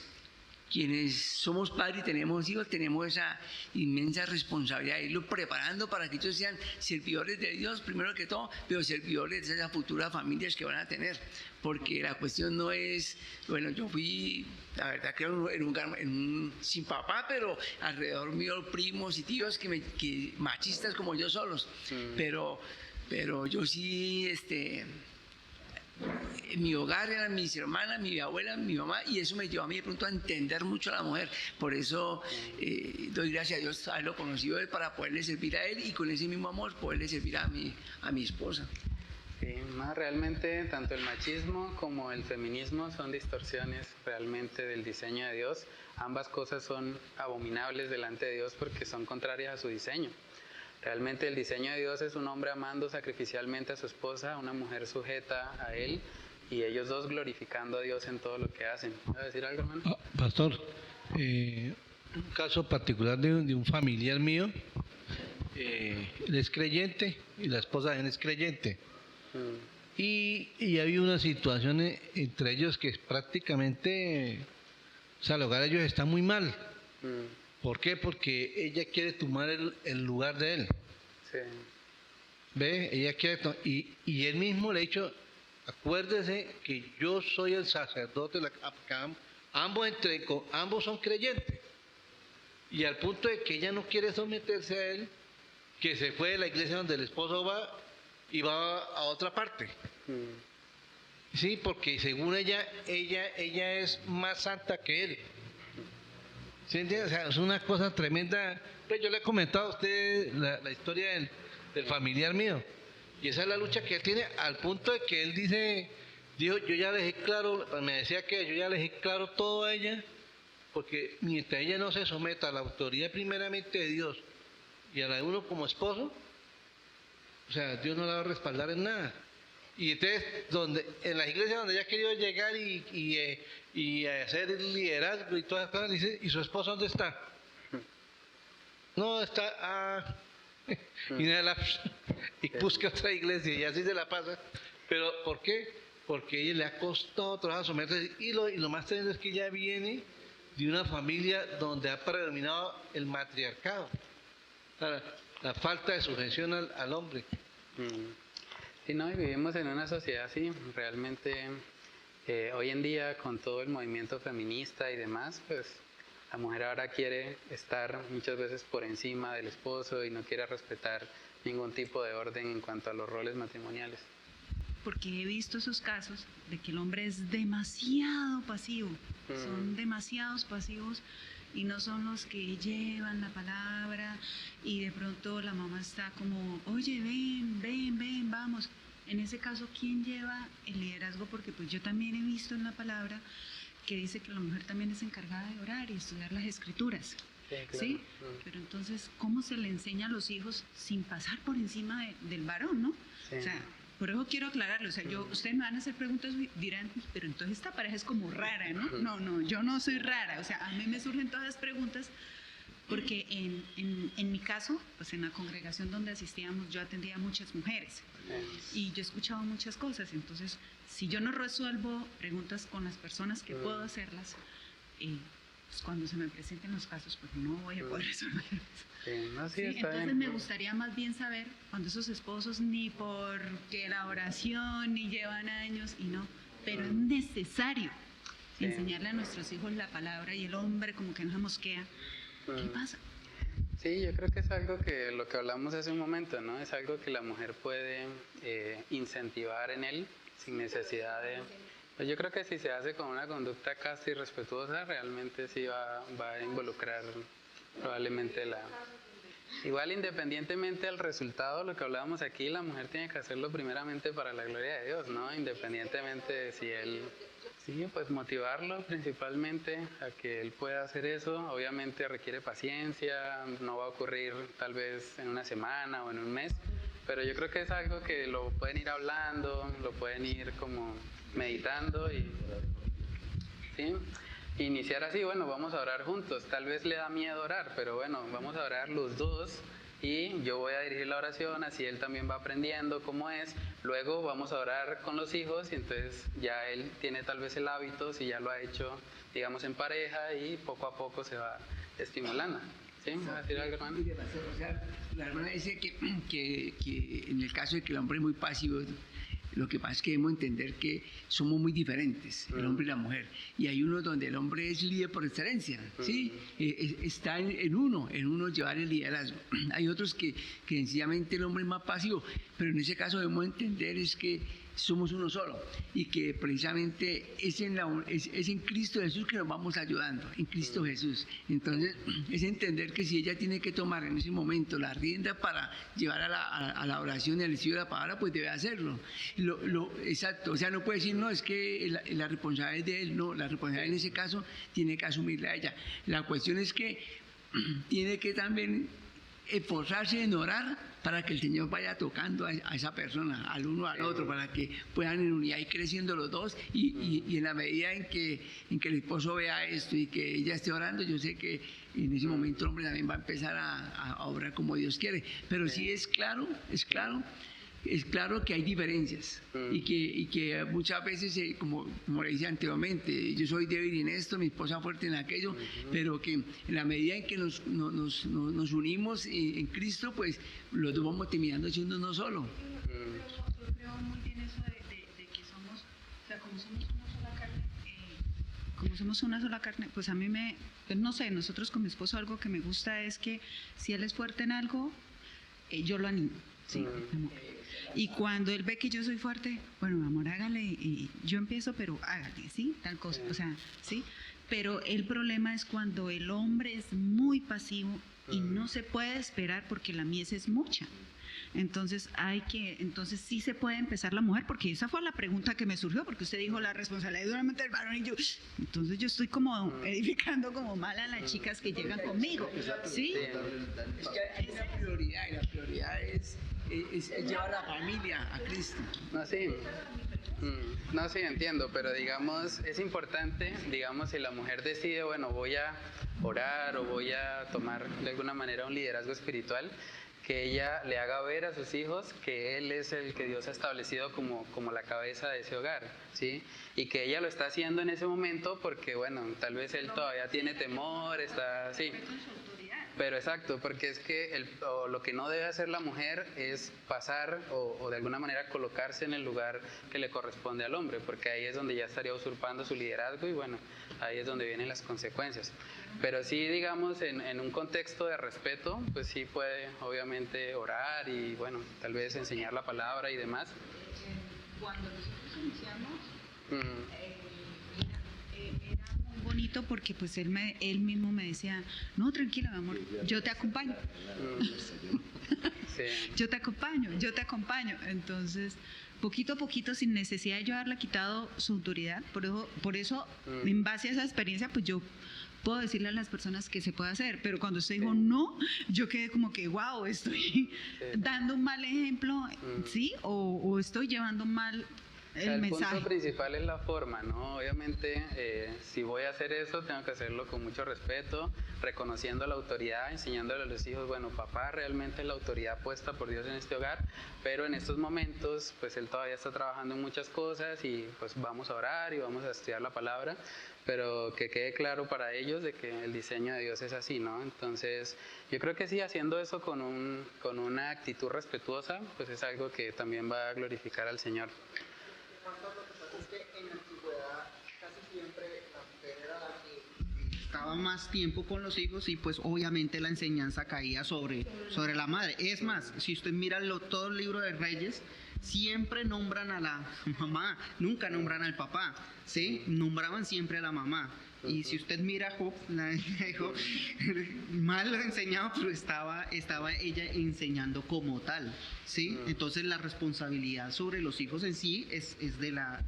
M: somos padres y tenemos hijos, tenemos esa inmensa responsabilidad de irlos preparando para que ellos sean servidores de Dios, primero que todo, pero servidores de esas futuras familias que van a tener. Porque la cuestión no es, bueno, yo fui, la verdad, creo sin papá, pero alrededor mío primos y tíos que machistas como yo solos. Pero yo sí, en mi hogar eran mis hermanas, mi abuela, mi mamá, y eso me llevó a mí de pronto a entender mucho a la mujer. Por eso doy gracias a Dios haberlo conocido él, para poderle servir a él, y con ese mismo amor poderle servir a mi esposa.
A: Sí, más realmente tanto el machismo como el feminismo son distorsiones realmente del diseño de Dios. Ambas cosas son abominables delante de Dios porque son contrarias a su diseño. Realmente el diseño de Dios es un hombre amando sacrificialmente a su esposa, una mujer sujeta a él, y ellos dos glorificando a Dios en todo lo que hacen. ¿Va a decir algo, hermano?
N: Pastor, un caso particular de un familiar mío, él es creyente y la esposa también es creyente. Y había una situación entre ellos que prácticamente, o sea, el hogar de ellos está muy mal. ¿Por qué? Porque ella quiere tomar el lugar de él.
A: Sí.
N: ¿Ve? Ella quiere y él mismo le ha dicho, acuérdese que yo soy el sacerdote, ambos son creyentes. Y al punto de que ella no quiere someterse a él, que se fue de la iglesia donde el esposo va y va a otra parte. Sí, porque según ella es más santa que él. ¿Sí entiendes? O sea, es una cosa tremenda. Pues yo le he comentado a usted la historia del familiar mío. Y esa es la lucha que él tiene, al punto de que él dijo, yo ya le dejé claro, me decía que yo ya le dejé claro todo a ella, porque mientras ella no se someta a la autoridad primeramente de Dios y a la de uno como esposo, o sea, Dios no la va a respaldar en nada. Y entonces, en las iglesias donde ella ha querido llegar y hacer el liderazgo y todas las cosas, dice, ¿y su esposo dónde está? No, está, y busca otra iglesia y así se la pasa. ¿Pero por qué? Porque a ella le ha costado trabajo someterse. Y lo más tremendo es que ella viene de una familia donde ha predominado el matriarcado, la falta de sujeción al hombre.
A: Sí, no, y vivimos en una sociedad así, realmente hoy en día con todo el movimiento feminista y demás, pues la mujer ahora quiere estar muchas veces por encima del esposo y no quiere respetar ningún tipo de orden en cuanto a los roles matrimoniales.
G: Porque he visto esos casos de que el hombre es demasiado pasivo, son demasiados pasivos y no son los que llevan la palabra, y de pronto la mamá está como, oye, ven, vamos. En ese caso, ¿quién lleva el liderazgo? Porque pues yo también he visto en la palabra que dice que la mujer también es encargada de orar y estudiar las escrituras. Sí, claro. ¿Sí? Pero entonces, ¿cómo se le enseña a los hijos sin pasar por encima del varón, no? Sí. O sea, por eso quiero aclararlo. O sea, ustedes me van a hacer preguntas y dirán, pero entonces esta pareja es como rara, ¿no? No, yo no soy rara. O sea, a mí me surgen todas las preguntas porque en mi caso, pues en la congregación donde asistíamos, yo atendía a muchas mujeres y yo escuchaba muchas cosas. Entonces, si yo no resuelvo preguntas con las personas que puedo hacerlas, pues cuando se me presenten los casos, pues no voy a poder resolverlos. Entonces me gustaría más bien saber cuando esos esposos ni porque la oración ni llevan años y no, pero es necesario enseñarle a nuestros hijos la palabra, y el hombre como que no se mosquea. ¿Qué pasa?
A: Sí, yo creo que es algo que lo que hablamos hace un momento, ¿no? Es algo que la mujer puede incentivar en él sin necesidad de... Pues yo creo que si se hace con una conducta casta y respetuosa, realmente sí va a involucrar probablemente la... Igual, independientemente del resultado, lo que hablábamos aquí, la mujer tiene que hacerlo primeramente para la gloria de Dios, ¿no? Independientemente de si él... Sí, pues motivarlo principalmente a que él pueda hacer eso. Obviamente requiere paciencia, no va a ocurrir tal vez en una semana o en un mes, pero yo creo que es algo que lo pueden ir hablando, lo pueden ir como meditando y ¿sí? Iniciar así, bueno, vamos a orar juntos. Tal vez le da miedo orar, pero bueno, vamos a orar los dos. Y yo voy a dirigir la oración, así él también va aprendiendo cómo es. Luego vamos a orar con los hijos y entonces ya él tiene tal vez el hábito, si ya lo ha hecho, digamos, en pareja, y poco a poco se va estimulando. ¿Sí? ¿Va a decir algo, hermano?
M: O sea, la hermana dice que en el caso de que el hombre es muy pasivo, lo que pasa es que debemos entender que somos muy diferentes, el hombre y la mujer. Y hay unos donde el hombre es líder por excelencia, ¿sí? Está en uno llevar el liderazgo. Hay otros que sencillamente el hombre es más pasivo, pero en ese caso debemos entender es que somos uno solo y que precisamente es en Cristo Jesús que nos vamos ayudando, en Cristo Jesús. Entonces, es entender que si ella tiene que tomar en ese momento la rienda para llevar a la oración y al estudio de la palabra, pues debe hacerlo. Exacto, o sea, no puede decir, no, es que la responsabilidad es de él, no, la responsabilidad en ese caso tiene que asumirla ella. La cuestión es que tiene que también esforzarse en orar para que el Señor vaya tocando a esa persona, al uno al otro, para que puedan en unidad ir creciendo los dos, y en la medida en que el esposo vea esto y que ella esté orando, yo sé que en ese momento el hombre también va a empezar a obrar como Dios quiere. Pero sí es claro que hay diferencias y que muchas veces, como le decía anteriormente, yo soy débil en esto, mi esposa fuerte en aquello, pero que en la medida en que nos unimos en Cristo, pues los dos vamos terminando siendo uno solo.
G: Yo creo muy bien eso de que somos, o sea, como somos una sola carne, pues a mí pues no sé, nosotros con mi esposo algo que me gusta es que si él es fuerte en algo, yo lo animo. Sí, y cuando él ve que yo soy fuerte, bueno, amor, hágale, y yo empiezo, pero hágale, ¿sí? Tal cosa, o sea, ¿sí? Pero el problema es cuando el hombre es muy pasivo y no se puede esperar porque la mies es mucha. Entonces entonces sí se puede empezar la mujer, porque esa fue la pregunta que me surgió, porque usted dijo la responsabilidad es solamente del varón, y yo, entonces yo estoy como edificando como mal a las chicas que llegan conmigo, ¿sí?
M: Es que es la prioridad, y la prioridad es llevar a la familia a Cristo.
A: No, sí. No, sí, entiendo, pero digamos, es importante, digamos, si la mujer decide, bueno, voy a orar o voy a tomar de alguna manera un liderazgo espiritual, que ella le haga ver a sus hijos que él es el que Dios ha establecido como la cabeza de ese hogar, ¿sí? Y que ella lo está haciendo en ese momento porque, bueno, tal vez él todavía tiene temor, está así. Pero exacto, porque es que lo que no debe hacer la mujer es pasar o de alguna manera colocarse en el lugar que le corresponde al hombre, porque ahí es donde ya estaría usurpando su liderazgo y bueno, ahí es donde vienen las consecuencias. Pero sí, digamos, en un contexto de respeto, pues sí puede obviamente orar y bueno, tal vez enseñar la palabra y demás.
G: Cuando nosotros iniciamos, era muy bonito porque pues él mismo me decía, no, tranquila, mi amor, yo te acompaño.
A: Sí.
G: Yo te acompaño. Entonces, poquito a poquito, sin necesidad de yo haberle quitado su autoridad, por eso en base a esa experiencia, pues yo puedo decirle a las personas que se puede hacer, pero cuando usted dijo no, yo quedé como que, wow, estoy dando un mal ejemplo, ¿sí? O estoy llevando mal el mensaje.
A: Punto principal es la forma, ¿no? Obviamente, si voy a hacer eso, tengo que hacerlo con mucho respeto, reconociendo la autoridad, enseñándole a los hijos, bueno, papá realmente es la autoridad puesta por Dios en este hogar, pero en estos momentos, pues él todavía está trabajando en muchas cosas y pues vamos a orar y vamos a estudiar la palabra, pero que quede claro para ellos de que el diseño de Dios es así, ¿no? Entonces, yo creo que sí, haciendo eso con una actitud respetuosa, pues es algo que también va a glorificar al Señor.
D: Lo que pasa es que en la antigüedad casi siempre la mujer era la que estaba más tiempo con los hijos y pues obviamente la enseñanza caía sobre la madre. Es más, si usted mira todo el libro de Reyes, siempre nombran a la mamá, nunca nombran al papá, ¿sí? Nombraban siempre a la mamá. Y si usted mira a Job, mal lo enseñado, pero estaba ella enseñando como tal, ¿sí? Entonces la responsabilidad sobre los hijos en sí es de la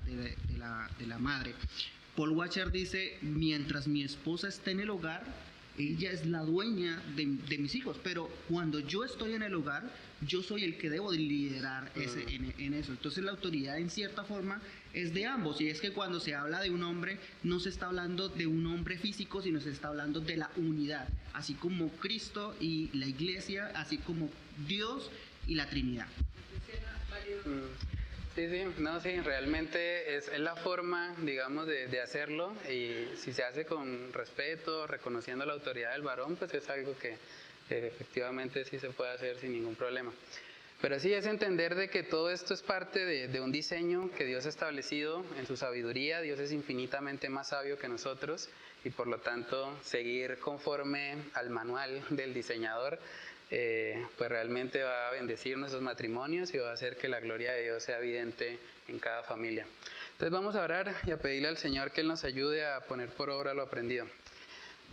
D: madre. Paul Washer dice, mientras mi esposa esté en el hogar, ella es la dueña de mis hijos, pero cuando yo estoy en el hogar, yo soy el que debo de liderar en eso. Entonces la autoridad en cierta forma es de ambos, y es que cuando se habla de un hombre, no se está hablando de un hombre físico, sino se está hablando de la unidad, así como Cristo y la iglesia, así como Dios y la Trinidad.
A: Sí, realmente es la forma, digamos, de hacerlo, y si se hace con respeto, reconociendo la autoridad del varón, pues es algo que efectivamente sí se puede hacer sin ningún problema. Pero sí es entender de que todo esto es parte de un diseño que Dios ha establecido en su sabiduría. Dios es infinitamente más sabio que nosotros y por lo tanto seguir conforme al manual del diseñador pues realmente va a bendecir nuestros matrimonios y va a hacer que la gloria de Dios sea evidente en cada familia. Entonces vamos a orar y a pedirle al Señor que Él nos ayude a poner por obra lo aprendido.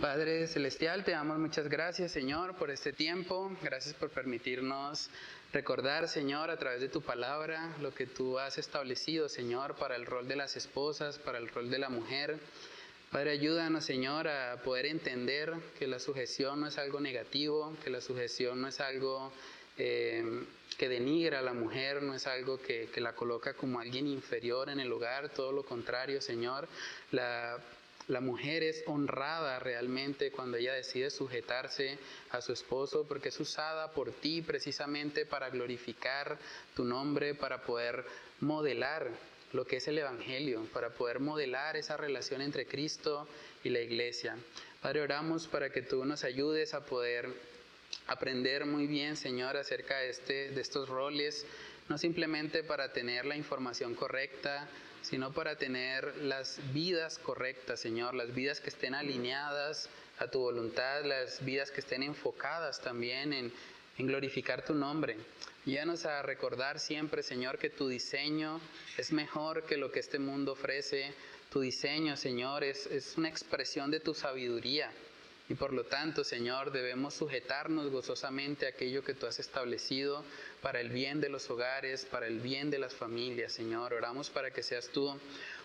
A: Padre Celestial, te damos muchas gracias, Señor, por este tiempo. Gracias por permitirnos recordar, Señor, a través de tu palabra, lo que tú has establecido, Señor, para el rol de las esposas, para el rol de la mujer. Padre, ayúdanos, Señor, a poder entender que la sujeción no es algo negativo, que la sujeción no es algo que denigra a la mujer, no es algo que la coloca como alguien inferior en el hogar, todo lo contrario, Señor. La mujer es honrada realmente cuando ella decide sujetarse a su esposo, porque es usada por ti precisamente para glorificar tu nombre, para poder modelar lo que es el Evangelio, para poder modelar esa relación entre Cristo y la iglesia. Padre, oramos para que tú nos ayudes a poder aprender muy bien, Señor, acerca de estos roles, no simplemente para tener la información correcta, sino para tener las vidas correctas, Señor, las vidas que estén alineadas a tu voluntad, las vidas que estén enfocadas también en glorificar tu nombre. Llévanos a recordar siempre, Señor, que tu diseño es mejor que lo que este mundo ofrece. Tu diseño, Señor, es una expresión de tu sabiduría. Y por lo tanto, Señor, debemos sujetarnos gozosamente a aquello que tú has establecido para el bien de los hogares, para el bien de las familias, Señor. Oramos para que seas tú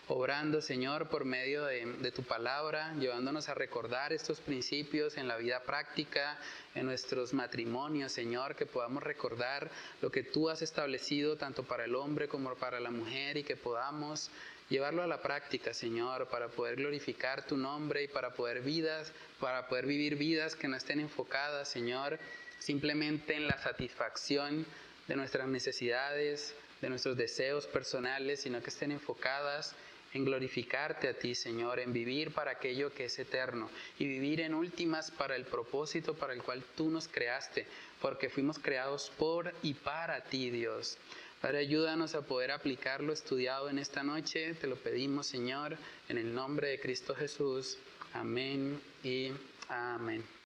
A: obrando, Señor, por medio de tu palabra, llevándonos a recordar estos principios en la vida práctica, en nuestros matrimonios, Señor, que podamos recordar lo que tú has establecido tanto para el hombre como para la mujer y que podamos llevarlo a la práctica, Señor, para poder glorificar tu nombre y para poder vivir vidas que no estén enfocadas, Señor, simplemente en la satisfacción de nuestras necesidades, de nuestros deseos personales, sino que estén enfocadas en glorificarte a ti, Señor, en vivir para aquello que es eterno y vivir en últimas para el propósito para el cual tú nos creaste, porque fuimos creados por y para ti, Dios. Padre, ayúdanos a poder aplicar lo estudiado en esta noche. Te lo pedimos, Señor, en el nombre de Cristo Jesús. Amén y amén.